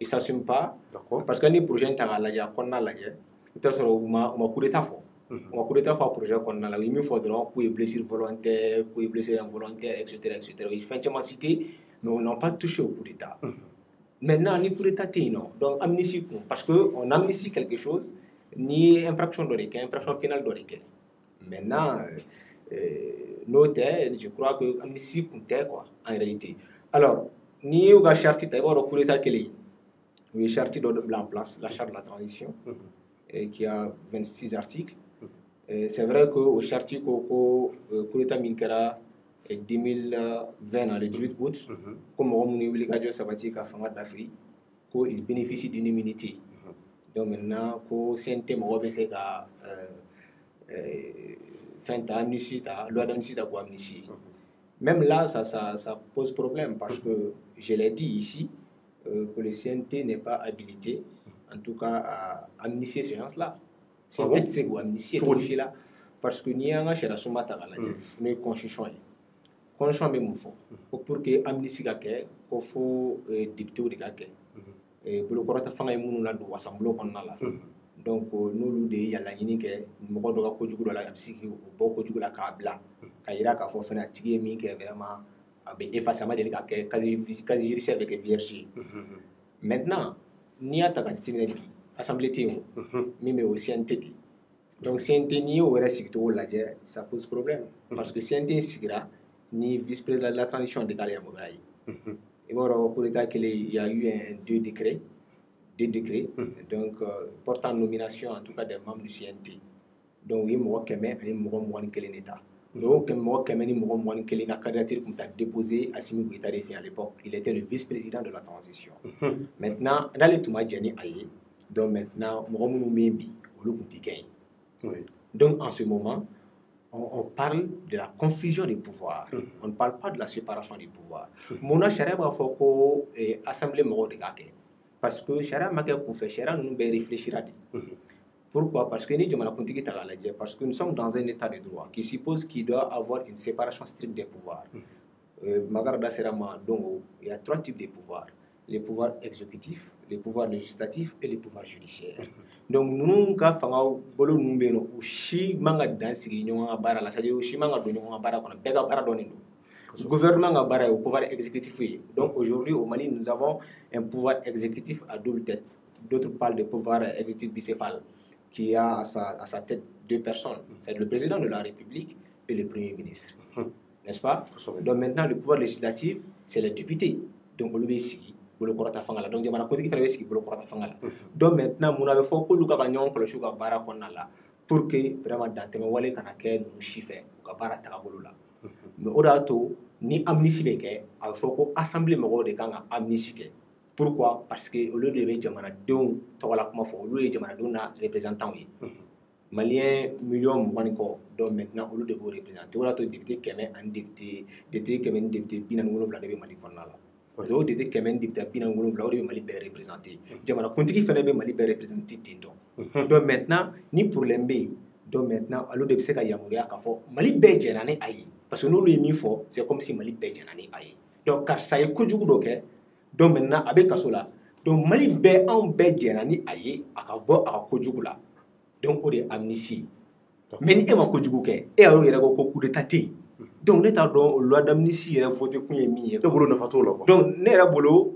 Speaker 2: Il s'assume pas.
Speaker 1: D'accord.
Speaker 2: Parce que les projets t'as qu'on a là, tu as on m'a coup d'état fort. On m'a coup d'état fort projet qu'on a là. Il me faudra pour les blessures volontaires, pour les blessures involontaires, etc., etc. Il fait tellement citer, mais on n'a pas touché au coup d'état. Maintenant, ni coup d'état non. Donc amnistie parce que on amnistie quelque chose, ni infraction d'orique, infraction pénale d'orique. Maintenant. Je crois que amnistie comptait quoi en réalité. Alors, ni au charti d'abord au coup d'état qu'il est. Le charti de en place, la charte de la transition, qui a 26 articles. C'est vrai que au charti coup d'état Minkera 2020 le 18 août, comme on a une obligation sabbatique à Fanga d'Afrique, il bénéficie d'une immunité. Donc maintenant, pour CNT c'est qu'à loi d'amnistie pour amnistie. Même là, ça pose problème parce que je l'ai dit ici, que le CNT n'est pas habilité, en tout cas, à amnistier ces gens-là. C'est peut-être c'est quoi amnistier là parce que nous avons cherché à se mettre à la mais constitution. Constitution même pour que amnistie il faut député de gagner. Et pour le corps de femme et mon là doit assembler qu'on a là. Donc nous il y a la ligne que nous avons droit au juge de la psychique ou beaucoup de juge la câble car il y a qu'à forcer à tirer mi que vraiment avec effacement de la quasi judiciaire avec vierge. Maintenant ni à ta quantité assemblée théo mais aussi CNT. Donc CNT ni au reste tout là ça pose problème parce que CNT sigra ni vice-président de la transition de Galia Mouraï. Et bon pour l'état qu'il y a eu deux décrets donc portant nomination en tout cas des membres du CNT. Donc il m'a qu'aimé et m'a moins que l'État. Donc m'a qu'aimé m'a moins que la candidature qu'on a déposé à Simi Goïta à l'époque. Il était le vice-président de la transition. Maintenant dans les Touma Djani Aye, donc maintenant m'a Membi au Loupouti. Donc en ce moment on parle de la confusion des pouvoirs. On ne parle pas de la séparation des pouvoirs. Mon achète va faire que l'Assemblée m'a de gagner. Parce que Chara m'a fait Chara nous réfléchir à dire. Pourquoi? Parce que parce que nous sommes dans un état de droit qui suppose qu'il doit avoir une séparation stricte des pouvoirs. Magarda Serama, donc il y a trois types de pouvoirs: les pouvoirs exécutifs, les pouvoirs législatifs et les pouvoirs judiciaires. Donc nous avons bolo numbeno ushi manga dansi nyonga bara la c'est-à-dire ushi manga do nyonga bara kono bega bara donindo. Le gouvernement a barré au pouvoir exécutif. Donc aujourd'hui au Mali, nous avons un pouvoir exécutif à double tête. D'autres parlent de pouvoir exécutif bicéphale qui a à sa tête deux personnes. C'est le président de la République et le Premier ministre. N'est-ce pas? Donc maintenant, le pouvoir législatif, c'est les députés. Donc on le ici. Donc maintenant, nous avons fait que nous avons fait que pour que vraiment dans tes mots, nous chiffres, mais au ni amnistie beke il faut que assemblée mako de kanga amnistie. Pourquoi? Parce que au lieu de jamana don to wala kuma fo au lieu de jamana don na représentant yi malien million maniko donc maintenant au lieu de vous représenter wala to député kemen en député kemen député binan ngolo bla de mali konna la do député kemen député binan ngolo bla de mali be représenter jamana kontiki fene be mali be représenter tindo. Donc maintenant ni pour l'embé donc maintenant au lieu de se ka yamuria ka fo mali be jenane ayi. Parce que nous, les mifo, c'est comme si Mali Bé Janani aïe. Donc, car ça y est, donc maintenant, avec Kasola, donc Mali Bé en Bé Janani aïe, à Kabo, à Kojugula. Donc, on est amnistie. Mais il y a un Kojugouke, et alors il y a un coup de tati. Donc, l'État, loi d'amnistie, il y a voté pour les milliers. Donc, il y a un boulot,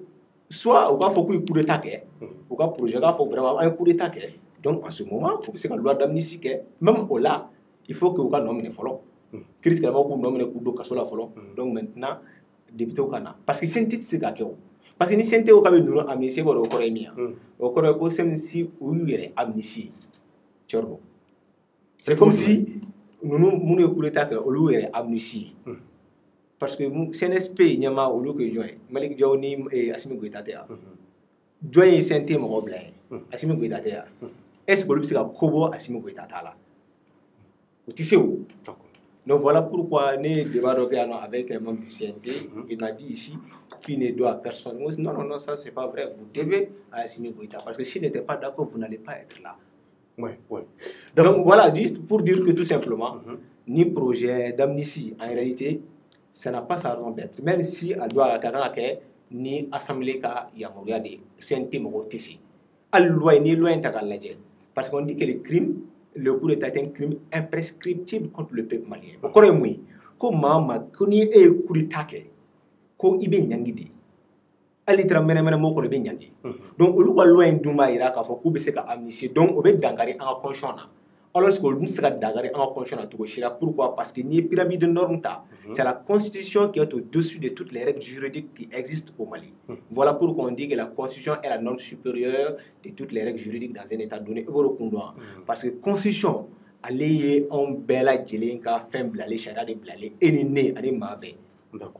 Speaker 2: soit on va faire un coup de taquet, ou un projet, il faut vraiment un coup de taquet. Donc, en ce moment, c'est la loi d'amnistie, même au là, il faut que vous nommiez les follow. Critiquement, vous nommez le coup de Kassola follow. Donc maintenant, député au Ghana. Parce que c'est un titre, c'est gagné. Parce que si c'est au Cameroun, nous avons amnistie au Corée. Au Corée, c'est si vous avez amnistie. C'est comme si nous avons coup d'état au lieu de amnistie. parce que CNSP nyama olu ke join Malik Diaw ni Assimi Goïta te ya join CNT mo blay Assimi Goïta te ya est-ce que olu se ka kobo Assimi Goïta ta la o tissé ou donc voilà pourquoi né débat avec un membre du CNT il m'a dit ici qu'il ne doit à personne. Moi, non, non, non, ça c'est pas vrai. Vous devez à Assimi Goïta parce que s'il n'était pas d'accord, vous n'allez pas être là.
Speaker 1: Ouais, ouais.
Speaker 2: Donc voilà, juste pour dire que tout simplement, ni projet d'amnistie, en réalité, ça n'a pas sa raison d'être. Même si elle doit ni assemblée il y a moyen de CNT Mogotisi. Elle loi ni loin de parce qu'on dit que le coup d'État est un crime imprescriptible contre le peuple malien. Pourquoi moi, comment ma koni e coup d'État ko ibe nyangidi ali tra mena moko le be nyandi donc olu ko loi nduma ira ka fo ku be se ka amnistie donc o be dangari en conscience alors que olu se ka dangari en conscience to shira pourquoi parce que ni pyramide de normes ta c'est la constitution qui est au-dessus de toutes les règles juridiques qui existent au Mali. Voilà pourquoi on dit que la constitution est la norme supérieure de toutes les règles juridiques dans un état donné parce que constitution allez on bela jelenka fem blale shara de blale enine ani mabe.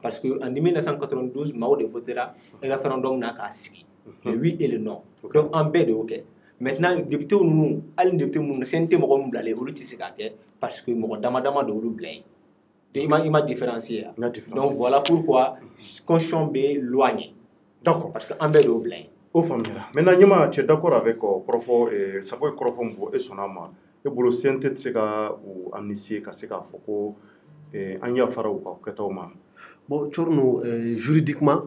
Speaker 2: Parce qu'en 1992, Mao de votera un référendum n'a qu'à ski. Le oui et le non. Donc en paix de OK. Maintenant, les députés nous, les députés nous, c'est un thème qu'on nous blâme, parce que mon damadama de nous blâme. Il m'a différencié. Donc voilà pourquoi conscience B loigné.
Speaker 1: D'accord.
Speaker 2: Parce qu'en paix de nous blâme.
Speaker 1: Au famille. Maintenant, tu es d'accord avec Profo et ça peut Profo et son âme. Et pour le CNT, c'est ou amnistie, c'est qu'à Foko et Anya Farao, Katoma.
Speaker 3: Bon, Tchorno, juridiquement,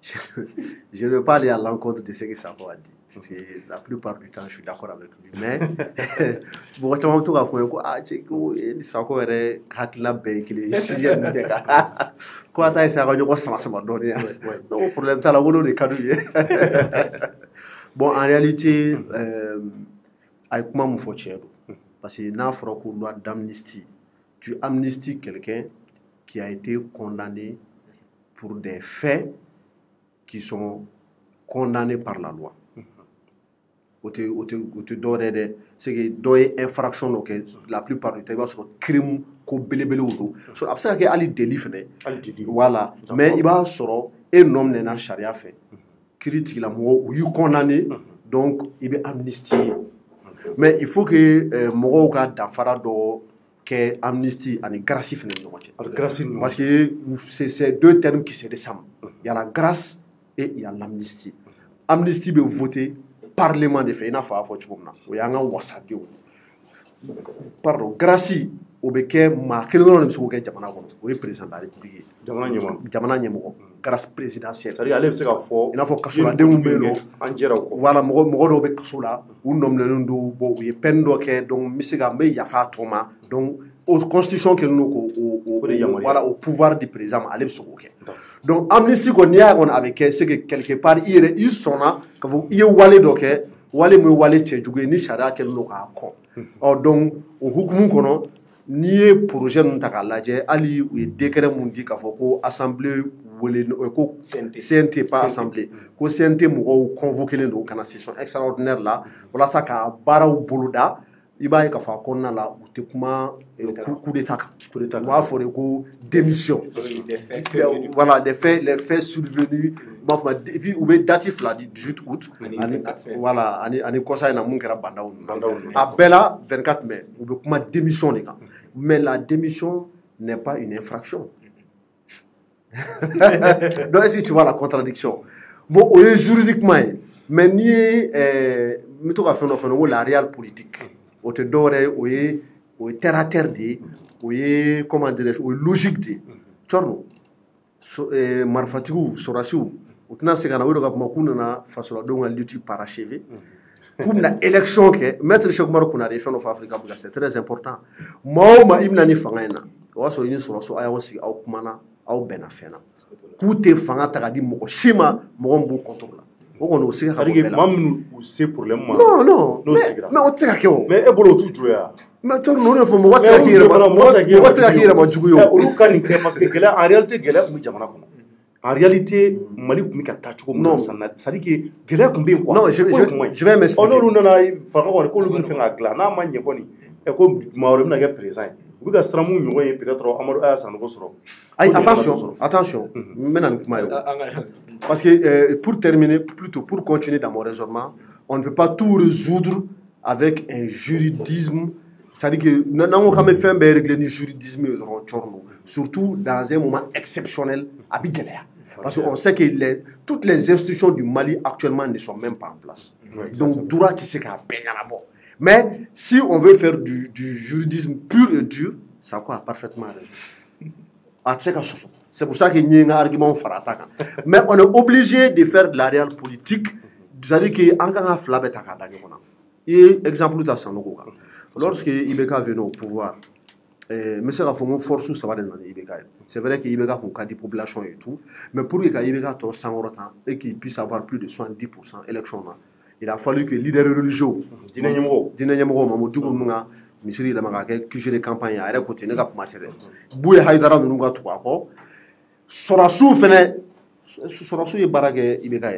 Speaker 3: je ne vais pas aller à l'encontre de ce que Sako a dit. Parce que la plupart du temps, je suis d'accord avec lui. Mais, bon, tu vas me dire, ah, tu sais, Sako est hakla qu'il est ici. Quoi, tu as essayé de dire, ça m'a donné. Non, problème, tu as la voulu de cadouiller. Bon, en réalité, avec moi, il faut tirer. Parce que, n'a pas loi d'amnistie. Tu amnisties quelqu'un qui a été condamné pour des faits qui sont condamnés par la loi. C'est que dans les infractions, la plupart du temps, il y a des crimes qui sont absents qui sont délivrés. Voilà. Mais il y a un homme qui a charia fait. Critique la mort, il est condamné, donc il est amnistié. Mais il faut que Moro Dafara que amnistie et grâce parce que c'est deux termes qui se ressemblent. Il y a la grâce et il y a l'amnistie. Amnistie veut voter parlement de fait. Il y a un wasaki. Pardon, grâce au béquet ma quel nom est le président de la République. Jamana Nyemo. Grâce présidentielle.
Speaker 1: C'est-à-dire aller se faire fort.
Speaker 3: Il faut que la démumelo. Voilà, Moro be kasula. Un homme le nom bo ye pendo ke donc misiga me yafa toma donc aux constitution que nous voilà au pouvoir du président aller se ok. Donc amnistie qu'on y a on avec c'est que quelque part il sonna que vous y walé donc walé me walé tchedjugé ni shara que nous ka ko. Donc au hukumu kono ni projet nous ta kalaje ali ou décret mun dit ka foko assemblée ko CNT pas assemblée ko CNT mo convoquer les kana session extraordinaire là voilà ça ka baraw buluda iba ka fa konna la te kuma coup d'état wa fore ko démission voilà les faits survenus et puis ou be datif là du 18 août voilà ani conseil na mun kera bandaw a bela 24 mai ou be kuma démission les gars mais la démission n'est pas une infraction. Donc, est-ce que tu vois la contradiction? Bon, juridiquement, mais ni la réelle politique. On te donne au terre à terre, comment dire, au logique de. Tchorno, Marfatigou, Sorasiou, au tenant ce qu'on a eu de Makouna, face à la donne à l'outil parachevé. Comme l'élection que maître Chokmaro qu'on a fait en Afrique, c'est très important. Moi, ma imnani fangena. Wa so yin so so ayo si au kumana au benafena. Kute fanga tagadi moko shima mo mbo contrôle. O kono si ha ko
Speaker 1: mam c'est problème ma.
Speaker 3: Non, mais o tsaka ke o.
Speaker 1: Mais e bolo tu joya.
Speaker 3: Mais tu no ne fo mo watsa kire ma juguyo.
Speaker 1: O kan ni parce que gela en réalité gela mu jamana kono. En réalité, Mali n'a pas tâché comme ça. C'est-à-dire que Gélé combien quoi?
Speaker 3: Non, je vais m'expliquer.
Speaker 1: On a eu un fait un glas. N'a pas ni et comme Maorim n'a pas présent. u bɛ ka siran mun ɲɔgɔn ye peut-être Amadu a y'a Sanogo sɔrɔ.
Speaker 3: Attention, parce que pour terminer, plutôt pour continuer dans mon raisonnement, on ne peut pas tout résoudre avec un juridisme. C'est-à-dire que nous avons quand même fait un régler le juridisme, surtout dans un moment exceptionnel à Biguelea. Parce qu'on sait que toutes les institutions du Mali actuellement ne sont même pas en place. Donc, droit, tu sais qu'il y a peine à la mort. Mais si on veut faire du juridisme pur et dur, ça quoi parfaitement raison. C'est pour ça qu'il y a un argument farata. Mais on est obligé de faire de la réelle politique. C'est-à-dire qu'il y a un flabet à Kadagé. Et exemple de Sanogo. Lorsque Ibeka venait au pouvoir, M. Rafomo force ça va dans Ibeka. C'est vrai que Ibeka a des populations et tout, mais pour que Ibeka soit sans autant et qu'il puisse avoir plus de 70% élection, il a fallu que les leaders religieux, Dinayamro, Mamoudou, Misiri, la Marake, que j'ai des campagnes à côté, ne pas matériel. Boué Haïdara, nous avons tout d'accord. Sorassou venait. Sorassou et Baragé, Ibeka.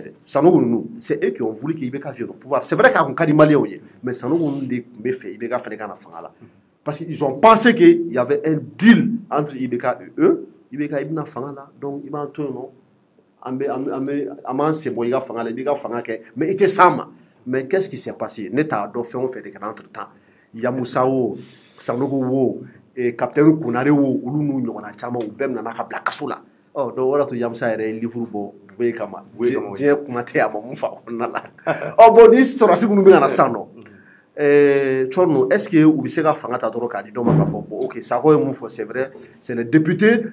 Speaker 3: C'est eux qui ont voulu qu'Ibeka vienne au pouvoir. C'est vrai qu'on a dit Malien, mais ça nous a dit méfaits. Ibeka fait des gars à parce qu'ils ont pensé qu'il y avait un deal entre Ibeka et eux. Ibeka est bien là, donc il m'a entendu, non? Mais il était Sama. Mais qu'est-ce qui s'est passé? Neta Dauphin fait des grands temps. Il y a Moussao, Sanogo, et Capitaine Kounareo, Oulou, Yonachama, ou Bem Nanaka Blakasola. Oh, donc voilà, tu y a un livre beau, Békama. J'ai commenté à mon fa. Oh, bon, il sera si vous nous bien à Sano. Chorno, est-ce que vous savez Fangata Dorokadi, ok, ça va, c'est vrai, c'est les députés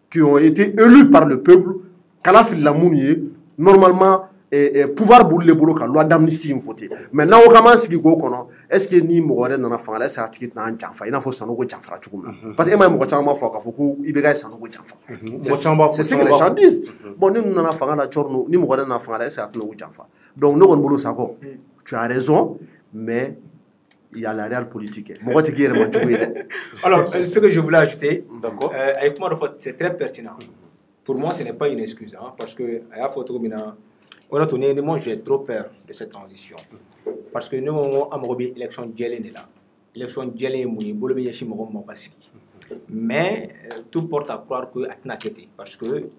Speaker 3: qui ont été élus par le peuple. Kalafil la mounie, normalement, pouvoir bouler boulot quand loi d'amnistie une faute. Maintenant, on commence à dire est-ce que ni Mourad dans la fin, là, c'est un ticket dans un janfa, il faut s'en occuper janfa. Parce que moi, moi, je m'en fous, qu'il faut il y s'en occuper janfa. C'est ce que les gens disent. Bon, nous, nous, on a la chorno, ni Mourad dans la fin, là, c'est un occuper janfa. Donc, nous, on boulot ça quoi. Tu as raison, mais il y a la réelle politique.
Speaker 2: Alors, ce que je voulais ajouter, avec moi, c'est très pertinent. Pour moi, ce n'est pas une excuse, hein, parce que honnêtement, j'ai trop peur de cette transition. Parce que nous avons une élection là. L'élection mais tout porte à croire que parce que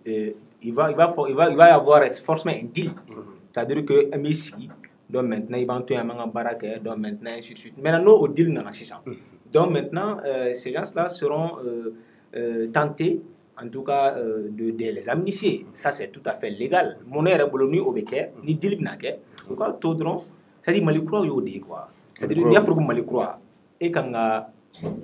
Speaker 2: il va y avoir forcément un deal. C'est-à-dire que Messi, donc maintenant, il va entrer un baraque, donc maintenant, ainsi de suite. Maintenant, nous, au deal, nous avons 600. Donc maintenant, ces gens-là seront tentés, en tout cas, de les amnistier. Ça, c'est tout à fait légal. Mon air est bologné au béquet, ni deal n'aké. Pourquoi Todron, c'est-à-dire, Mali croit au dé, quoi. C'est-à-dire, il y a faut que Mali croit. Et quand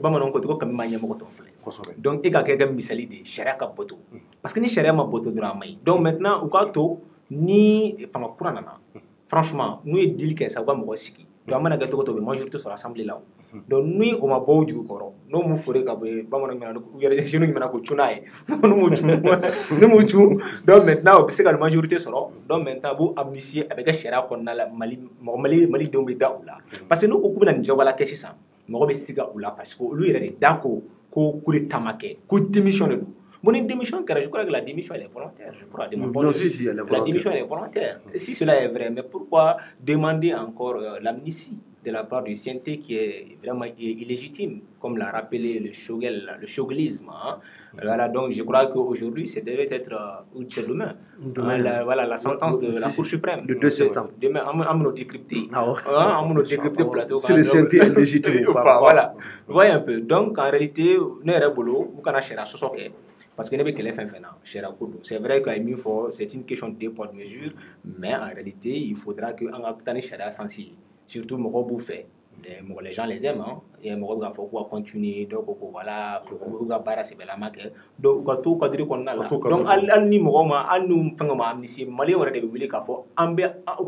Speaker 2: bamanan ko to kam manya mo to fle donc e ga ga misali de sharia ka boto parce que ni sharia ma boto dra mai donc maintenant ou ka to ni fama kurana na franchement nous e dil ke sa ba mo siki donc amana ga to be majorité sur l'assemblée là donc nous o ma bo ju koro no mu fure ka be bamanan mena ko yere jenu mena ko chunae no mu chu donc maintenant o se ga majorité soro donc maintenant bu amnistier avec sharia ko na la mali do be daoula parce que nous ko kubina njawala ke sisa mɔgɔ bɛ siga u la parce que olu yɛrɛ de da ko kule tamakɛ ko démission de don bon ni démission kɛra je crois que la démission elle est volontaire je crois de mon point de vue la démission elle est volontaire si cela est vrai mais pourquoi demander encore l'amnistie de la part du CNT qui est vraiment illégitime comme l'a rappelé le choguelisme hein? Voilà, donc je crois qu'aujourd'hui, ça devait être demain. Voilà, la sentence de la Cour suprême.
Speaker 3: Le 2 septembre.
Speaker 2: Demain, on m'a décrypté. On m'a décrypté plateau.
Speaker 3: C'est le CNT est légitime ou pas.
Speaker 2: Voilà. Vous voyez un peu. Donc, en réalité, nous avons boulot, nous avons cherché à se sortir. Parce que nous avons fait c'est vrai qu'il faut, c'est une question de poids de mesure, mais en réalité, il faudra que nous ayons cherché sensible. Surtout, nous avons fait. Les gens les aiment, hein. Et moi, il faut continuer. Donc, voilà, pour barrasser la marque. Donc, tout cadre qu'on a là. Donc, al ni moi, al nous faisons ma amnistie. Malais, on a des bébés qui font. Ambe,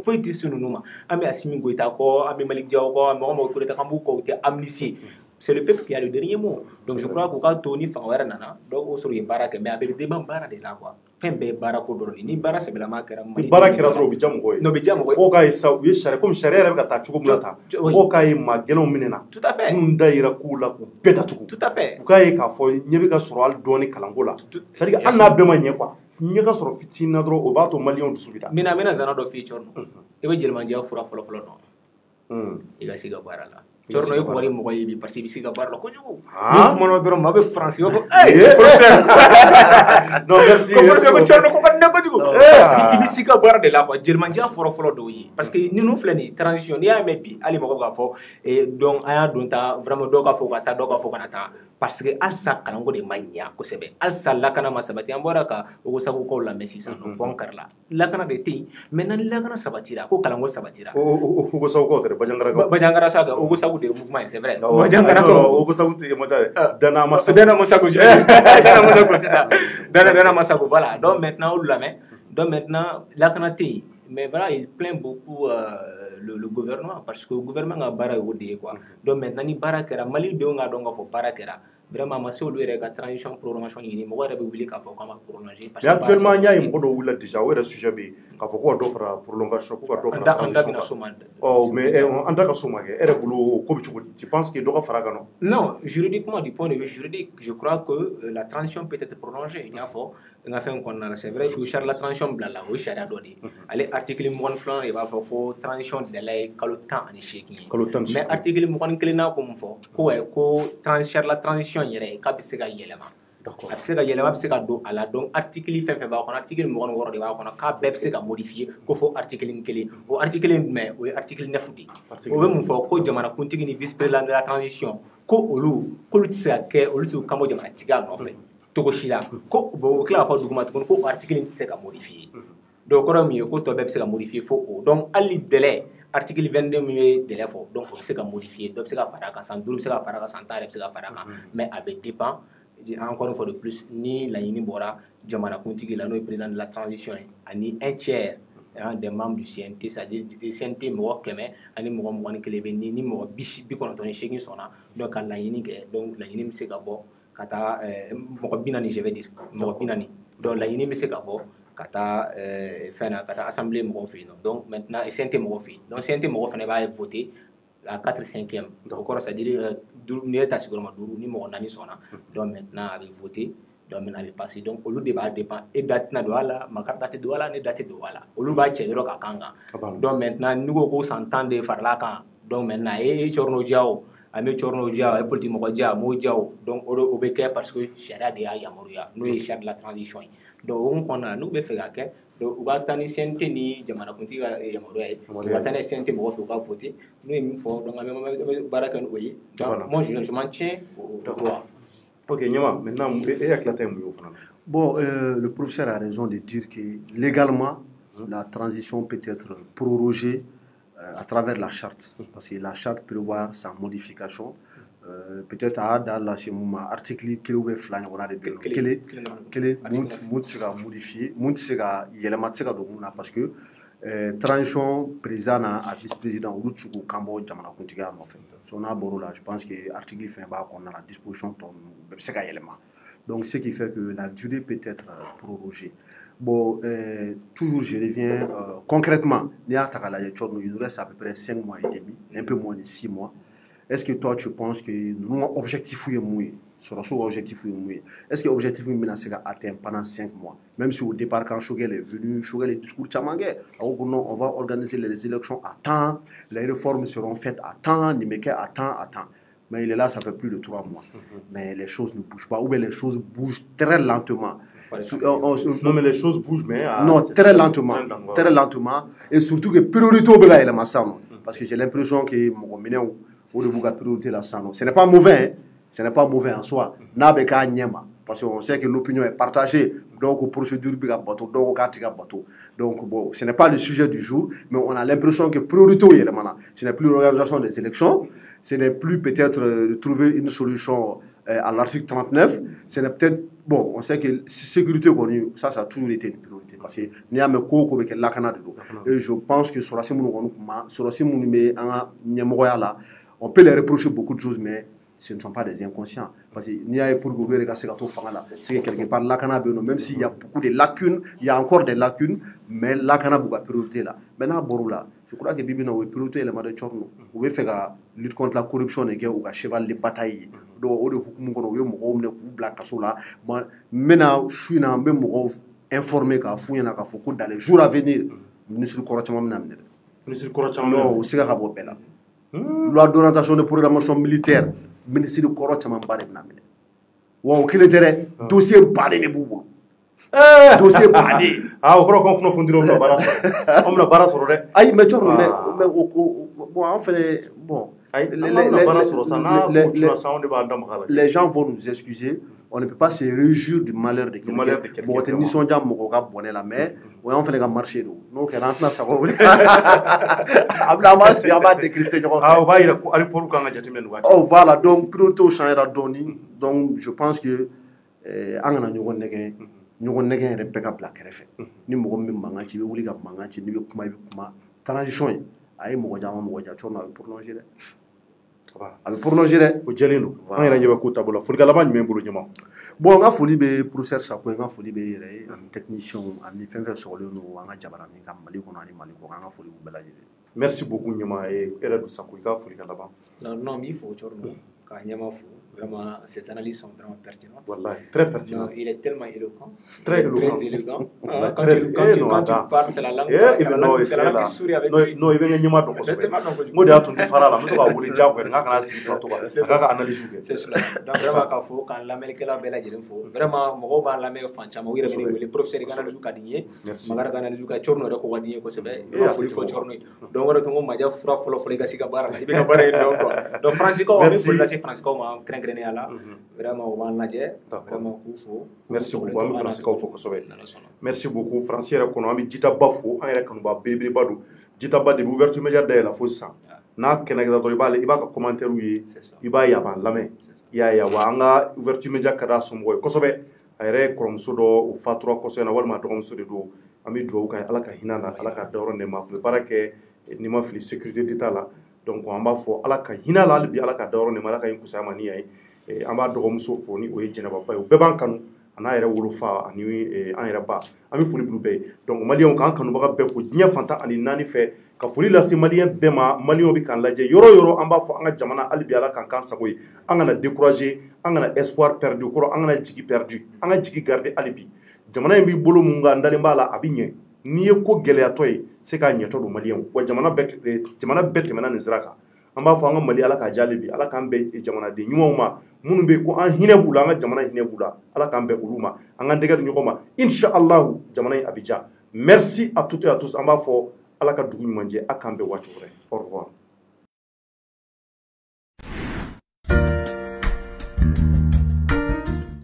Speaker 2: faut être sur nous, ma. Ambe asimi goita ko, ambe malik diao ko, ambe on va courir tambu ko, amnistie. C'est le peuple qui a le dernier mot. Donc, je crois que quand Tony fait un nana, donc on se barraque, mais avec le débat barra de là quoi. Fin be barako doroni ni bara c'est la marque
Speaker 1: ni barakira dro bi jamu goy
Speaker 2: no bi jamu goy
Speaker 1: o kay sa wi share comme share rebe ta chugo mulata o kay ma gelo minena
Speaker 2: tout à fait
Speaker 1: mun daira kula ku beta tuku
Speaker 2: tout à fait
Speaker 1: o kay ka fo nyebe ka soro al doni kalangola c'est à dire anna be ma nye quoi nye ka soro fitina dro o ba to million de subida
Speaker 2: mina zana do feature no e be jelman dia fura folo no e ga siga barala Corno e ko wari mo yi parce que bisi ka barlo ko jugo ni mo no doro mabe France ko
Speaker 1: non merci
Speaker 2: ko Corno ko ne ko jugo parce que bisi ka bar de la ko German ja foro do yi parce que ni no flani transition ya me bi ali mo ko ga fo et donc aya don ta vraiment do ka fo ka ta do ka fo kana ta parce que alsa kalango de manya ko sebe alsa lakana masabati ambora ka o sago ko la messi san no bon karla lakana de ti menan lakana sabatira ko kalango sabatira
Speaker 1: o ko sago ko tere
Speaker 2: bajangara saga o sago de mouvement c'est vrai
Speaker 1: bajangara ko o ko sago te mata dana masago
Speaker 2: dana masago dana masago voilà donc maintenant on la met donc maintenant lakana ti mais voilà il plaint beaucoup le gouvernement parce que le gouvernement a barré au dé quoi donc maintenant ni barakera mali de nga donga fo barakera vraiment ma solo ere ka transition prolongation ni mo wara be wuli ka fo kama prolonger parce que
Speaker 1: actuellement nya yi modo wula déjà wera sujet be ka fo ko do fara prolongation ko do fara transition oh mais en tant que somage ere bulu ko bi tu penses que do ka fara gano
Speaker 2: non juridiquement du point de vue juridique je crois que la transition peut être prolongée il y a fort on a fait un qu'on c'est vrai que la transition blala oui charia doni allez article mon flan il va faire ko transition de la kalotan ani sheki mais article mon klina ko mo ko la transition yere ka bi se ga yelema d'accord a se ga yelema bi se ga do ala donc article fe ba ko article mon woro de ba ko ka be se ga modifier ko fo article nkele o article mais o article 9 di o be mo fo ko jamana kuntigi ni vice président de la transition ko olu ko lu se ke olu su kamo jamana tiga no fe togo shila ko bo kila fa duguma ko article ni se ga modifier donc ko mi ko to be se ga modifier fo o donc ali délai article 22 mi délai fo donc on se ga modifier donc se ga fara ka san duru se ga fara ka san tare se ga fara ka mais avec dépend encore une fois de plus ni la yini bora jamana kuntigi la no président de la transition ani un tiers des membres du CNT c'est-à-dire du CNT mo keme ani mo mo ni kele be ni mo bi kono to ni shegi sona donc la yini ke donc la yini mi se ga bo kata mo binani je vais dire mo binani donc la yini mi se ga bo kata fena kata assemblée mo fi donc maintenant CNT mo fi donc CNT mo fena va voter à 4/5e donc c'est-à-dire ni état sûrement duru ni mo nani sona donc maintenant avec voter donc maintenant il passe donc au débat dépend et date na doala makar date doala ni date doala au ba chedro ka kanga donc maintenant nous ko s'entendre faire la kan donc maintenant et chorno diao ami chorno diao et politique mo diao mo diao donc au beke parce que charia de ayamoria nous est charia de la transition donc on a nous be faire que donc uba tani sente ni jamana kunti ga yamoria uba tani sente mo faut ka voter nous il faut donc baraka no yi donc moi je m'en tiens au droit.
Speaker 1: Ok, Nyama, maintenant,
Speaker 3: bon, le professeur a raison de dire que légalement, la transition peut être prorogée à travers la charte, parce que la charte prévoit sa modification. Peut-être dans l'article qui est flanc, on a des sera modifié, sera parce que transition président à vice-président ou l'autre Cambo Jamana Kuntiga en fait. On a là, je pense que l'article fait qu'on a la disposition de ce donc ce qui fait que la durée peut être prorogée. Bon, toujours je reviens concrètement, il nous reste à peu près 5 mois et demi, un peu moins de 6 mois. Est-ce que toi tu penses que nous objectif est mouillé? Est-ce que l'objectif est atteint pendant 5 mois? Même si au départ, quand Choguel est venu, Choguel est discours Tchamangué, on va organiser les élections à temps, les réformes seront faites à temps, Nimeke à temps. Mais il est là, ça fait plus de 3 mois. Mais les choses ne bougent pas, ou bien les choses bougent très lentement.
Speaker 1: Non, mais les choses bougent, mais...
Speaker 3: non, très lentement. Et surtout que priorité au Bela, il est massacre. Parce que j'ai l'impression que mon mineur, priorité la sang. Ce n'est pas mauvais, ce n'est pas mauvais en soi. Parce qu'on sait que l'opinion est partagée. Donc, la procédure est bateau, donc donc, bon, ce n'est pas le sujet du jour, mais on a l'impression que priorité est maintenant. Ce n'est plus l'organisation des élections, ce n'est plus peut-être de trouver une solution à l'article 39. Ce n'est peut-être, bon, on sait que sécurité, ça a toujours été une priorité. Parce que nous avons et je pense que sur la on peut les reprocher beaucoup de choses, mais ce ne sont pas des inconscients. Parce que n'y a pour gouverner c'est que quelque part même s'il y a beaucoup de lacunes, il y a encore des lacunes, mais l'akana beaucoup de priorité là. Maintenant Borula, je crois que Bibi n'a pas priorité les de Chorno. Vous pouvez faire lutte contre la corruption et ou cheval de bataille. Donc au lieu de vous me black là, maintenant je suis même informé qu'à fouiller na fouko dans les jours à venir, ministre Korachama m'amener.
Speaker 1: Ministre Korachama
Speaker 3: non, c'est là. loi d'orientation de programmation militaire ministre du Koro caman ba de bɛna minɛ wa o kelen tɛ dɛ dossier baden de b'u bolo dossier baden
Speaker 1: o kɔrɔ ko kunnafonidilaw bɛna baara sɔrɔ an bɛna baara sɔrɔ dɛ
Speaker 3: ayi mais cɔrɔ mais bon an fɛnɛ bon les gens vont nous excuser. On ne peut pas se réjouir du malheur de quelqu'un. Bon, tu n'y songes pas mon gars bonnet la mer. Oui, on fait les gars marcher nous. Donc, on rentre dans sa robe. Ablamas, il y a pas décrypté.
Speaker 1: Ah, on va y aller pour quand on a déjà terminé.
Speaker 3: Oh, voilà. Donc, priorité au champ de données. Donc, je pense que en a nous on nègre Rebecca Black refait. Ni mo mi manga ci wuli ga manga ci ni kuma transition ay mo jama mo ja tourna pour non gérer. Avec pour non gérer
Speaker 1: o jelino an yɛrɛ ɲɛ bɛ ko taabolo la folikalama jumɛn bolo ɲɛma
Speaker 3: bon n ka foli bɛ professeur Sako n ka foli bɛ yɛrɛ ani technicien ani fɛn fɛn sɔgɔlen don an ka jamana min kan Mali kɔnɔ ani Mali kɔ an ka foli bɛɛ lajɛlen
Speaker 1: merci beaucoup ɲɛma yɛrɛ du Sako i ka folikalama
Speaker 2: non mi fo cogo min ka ɲɛma fo vraiment ces analyses sont vraiment pertinentes.
Speaker 1: Wallahi, très pertinent.
Speaker 2: Il est tellement éloquent.
Speaker 1: Très éloquent.
Speaker 2: Quand tu parles, c'est la langue. C'est la langue souris avec lui.
Speaker 1: Non, il vient de Nyama donc. Moi, de attendre des faras là, mais tu vas voler déjà, on a si plateau, on a analyse.
Speaker 2: C'est cela. Donc vraiment quand faut quand l'Amérique là belle il faut vraiment mo ba l'Amérique fanchama oui les professeurs qui analyse ka dinye magara ka analyse ka chorno reko wadiye ko sebe il faut chorno donc wara to mo maja fura folo folo ga siga bara ibe ka bara donc Francisco on est pour la Francisco ma vraiment on va nager vraiment kufo
Speaker 1: merci beaucoup am Francisco fo ko sobe merci beaucoup Francis yɛrɛ kɔnɔ an bɛ jita ba fo an yɛrɛ kanuba belebeleba don jita ba de bɛ ouverture média dayɛlɛ fo sisan n'a kɛnɛ kɛra dɔrɔn i b'a ka commentaire ye i b'a ye a b'an lamɛn i y'a ye wa an ka ouverture média ka d'a somɔgɔ ye kosɛbɛ a yɛrɛ kɔrɔmuso dɔ o fatura kɔsɔ in na walima dɔgɔmuso de don an bɛ dugawu k'a ye ala ka hinɛ na ala ka dayɔrɔ nɛɛma a tun bɛ baara kɛ ni ma fili sécurité d'état la donc an b'a fɔ ala ka hinɛ la hali bi ala ka dayɔrɔ nɛɛma ala ka ɲi kusaya ma ni y'a ye an b'a dɔgɔmuso fo ni o ye Jɛnɛba Ba ye o bɛɛ b'an kanu a n'a yɛrɛ wolofa ani an yɛrɛ ba an bɛ foli bila u bɛɛ ye donc maliyɛnw k'an kanubaga bɛɛ fo diɲɛ fantan ani naani fɛ ka foli lase maliyɛn bɛɛ ma maliyɛnw bɛ k'an lajɛ yɔrɔ yɔrɔ an b'a fɔ an ka jamana hali bi ala k'an k'an sago ye an kana décourager an kana espoir perdu kɔrɔ an kana jigi perdu an ka jigi garder hali bi jamana in b'i bolo mun kan n dalen b'a la a bɛ ɲɛ n'i ye ko gɛlɛyatɔ ye se k'a ɲɛtɔ don maliyɛnw wa jamana bɛɛ tɛmɛna nin sira kan an b'a fɔ an ka Mali ala k'a diya hali bi ala k'an bɛn jamanaden ɲumanw ma minnu bɛ ko an hinɛ b'u la an ka jamana hinɛ b'u la ala k'an bɛn olu ma an k'an tɛgɛ di ɲɔgɔn ma inshallah jamana in a bɛ diya merci à toutes et à tous an b'a fɔ ala ka dugu ɲuman jɛ a k'an bɛn waati wɛrɛ au revoir.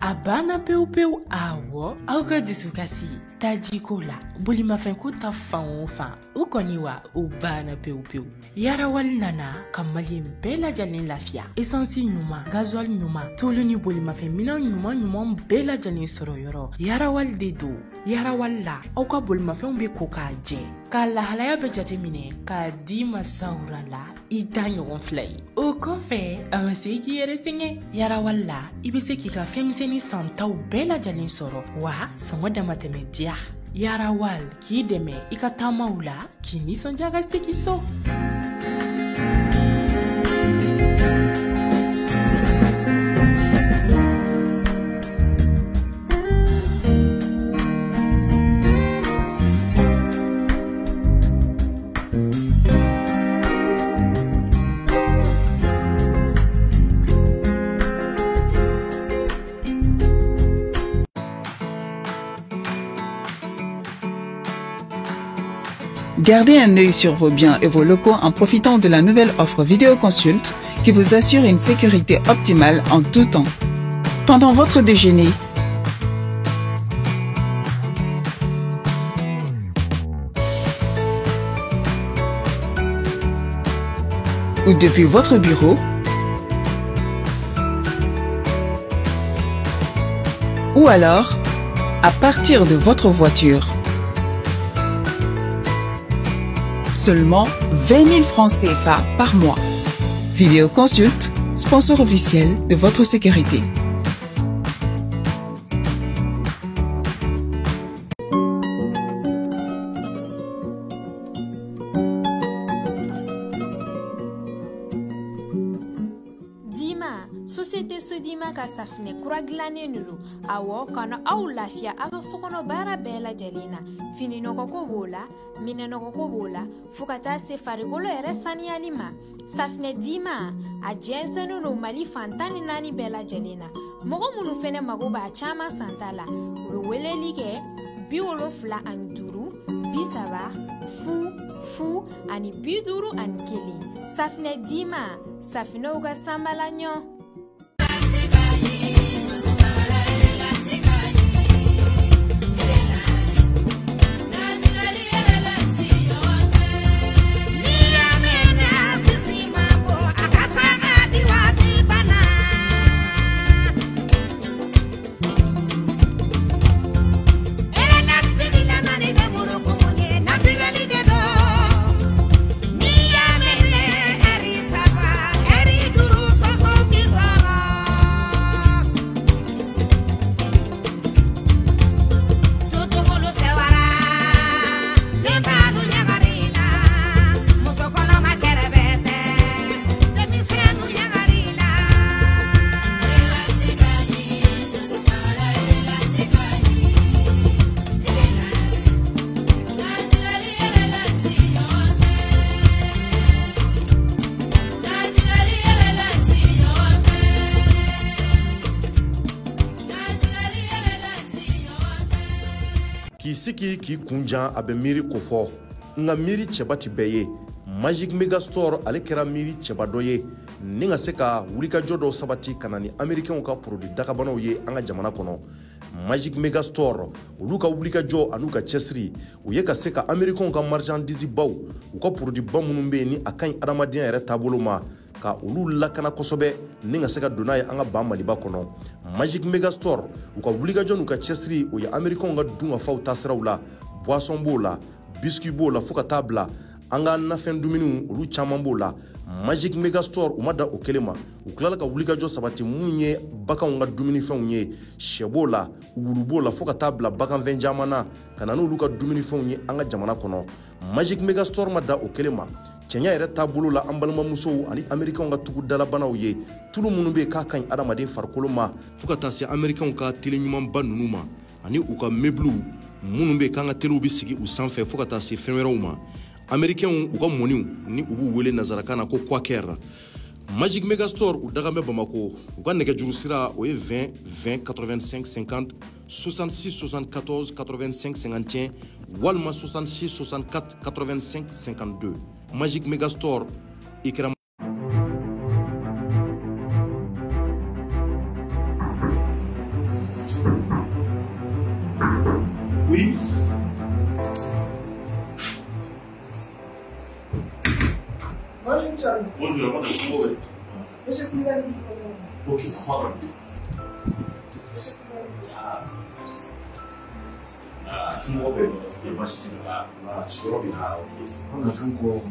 Speaker 6: Abana peu peu awo auga disukasi tajiko la bolimafɛn ko ta fan o fan o kɔni wa o banna pewu pewu yarawali nana ka maliyɛn bɛɛ lajɛlen lafiya essence ɲuman gasoil ɲuman tulu ni bolimafɛn minɛn ɲuman bɛɛ lajɛlen sɔrɔ yɔrɔ yarawali de don yarawali la aw ka bolimafɛnw bɛ ko k'a jɛ k'a lahalaya bɛ jateminɛ k'a di masawura la i da ɲɔgɔn fila ye o kɔfɛ a ma se k'i yɛrɛ sɛgɛn yarawali la i bɛ se k'i ka fɛnmisɛnnin santaw bɛɛ lajɛlen sɔrɔ wa sɔngɔ damatɛmɛ diya yarawal k'i dɛmɛ i ka taamaw la k'i nisɔndiya ka segin so.
Speaker 7: Gardez un œil sur vos biens et vos locaux en profitant de la nouvelle offre Vidéoconsulte qui vous assure une sécurité optimale en tout temps. Pendant votre déjeuner, ou depuis votre bureau, ou alors à partir de votre voiture. Seulement 20 000 francs CFA par mois. Vidéoconsulte, sponsor officiel de votre sécurité.
Speaker 8: société Sodima ka safinɛ kura dilannen de don awɔ kana aw lafiya a ka sokɔnɔ baara bɛɛ lajɛlen na fini nɔgɔko b'o la minɛ nɔgɔko b'o la fo ka taa se farikolo yɛrɛ saniyali ma safinɛ Dima a jɛnsɛnnen don Mali fan 14 bɛɛ lajɛlen na mɔgɔ minnu fɛnɛ mago b'a caman santa la u bɛ weleli kɛ 75 30 ani 51 safinɛ Dima safinɛw ka sanbala ɲɔ.
Speaker 1: K'i sigi k'i kunjan a bɛ miiri ko fɔ nka miiri cɛba ti bɛɛ ye Magic Mega Store ale kɛra miiri cɛba dɔ ye ni ka se ka wulikajɔ dɔ sabati ka na ni Américains ka produit dagabanaw ye an ka jamana kɔnɔ. Magic Mega Store olu ka wulikajɔ an'u ka cɛsiri u ye ka se ka Américains ka marchandise baw u ka produit ba minnu bɛ yen ni a kaɲi adamadenya yɛrɛ taabolo ma ka olu lakana kosɛbɛ ni ka se ka donna ye an ka ban Maliba kɔnɔ. Magic Mega Store u ka wulikajɔ n'u ka cɛsiri o ye Américains ka dun ka faw taasiraw la boisson b'o la biscuit b'o la fo ka taa bila an ka nafɛn dumuniw olu caman b'o la. Magic Mega Store u ma da o kelen ma u tilala ka wulikajɔ sabati mun ye baganw ka dumunifɛnw ye sɛ b'o la wulu b'o la fo ka taa bila baganfɛn caman na ka na n'olu ka dumunifɛnw ye an ka jamana kɔnɔ. Magic Mega Store ma da o kelen ma cɛnya yɛrɛ taabolo la an balimamusow ani Américains ka tugu dalabanaw ye tulu minnu bɛ k'a kaɲi adamaden farikolo ma fo ka taa se Américains ka tele ɲumanba ninnu ma ani u ka meubles minnu bɛ k'an ka telew bɛ sigi u sanfɛ fo ka taa se fɛn wɛrɛw ma. Américains u ka mɔniw ni u b'u wele nazarakan na ko Quaker. Magic Mega Store u daga bɛ Bamako u ka nɛgɛjuru sira o ye 20 20 85 50 66 74 85 51 walima 66 64 85 52. Magic Mega Store ikra. Oui.
Speaker 9: Bonjour, Charles.
Speaker 1: Bonjour, madame. Comment est-ce?
Speaker 9: Monsieur Koulibaly.
Speaker 1: Ok, voilà.
Speaker 9: Monsieur Koulibaly.
Speaker 1: Ah, merci. Ah, je me rappelle, c'était pas chez là. Ah, je me rappelle. Ah, ok.
Speaker 10: On a fait encore, on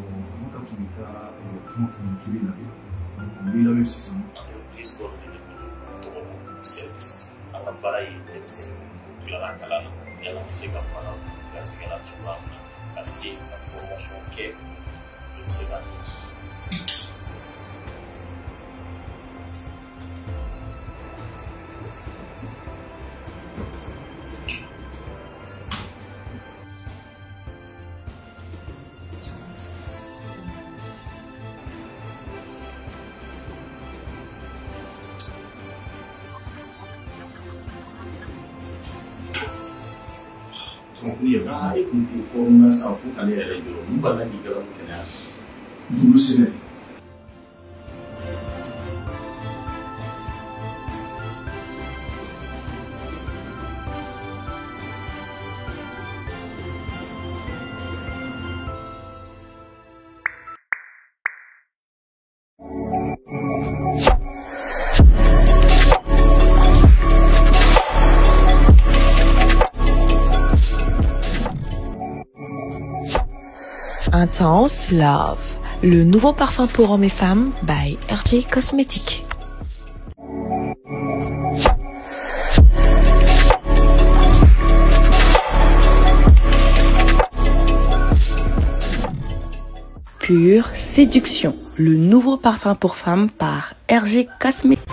Speaker 10: a qui est on est là avec 600.
Speaker 11: L'histoire de service. À la baraille, c'est la calana. Il y a la musique à parler, la musique à la chouba, la formation qui est c'est là.
Speaker 10: Ah, écoutez, pour nous, ça faut aller à l'aide de l'eau. Nous, on a dit que vous le savez.
Speaker 6: Intense Love, le nouveau parfum pour hommes et femmes by RJ Cosmétiques. Pure Séduction, le nouveau parfum pour femmes par RJ Cosmétiques.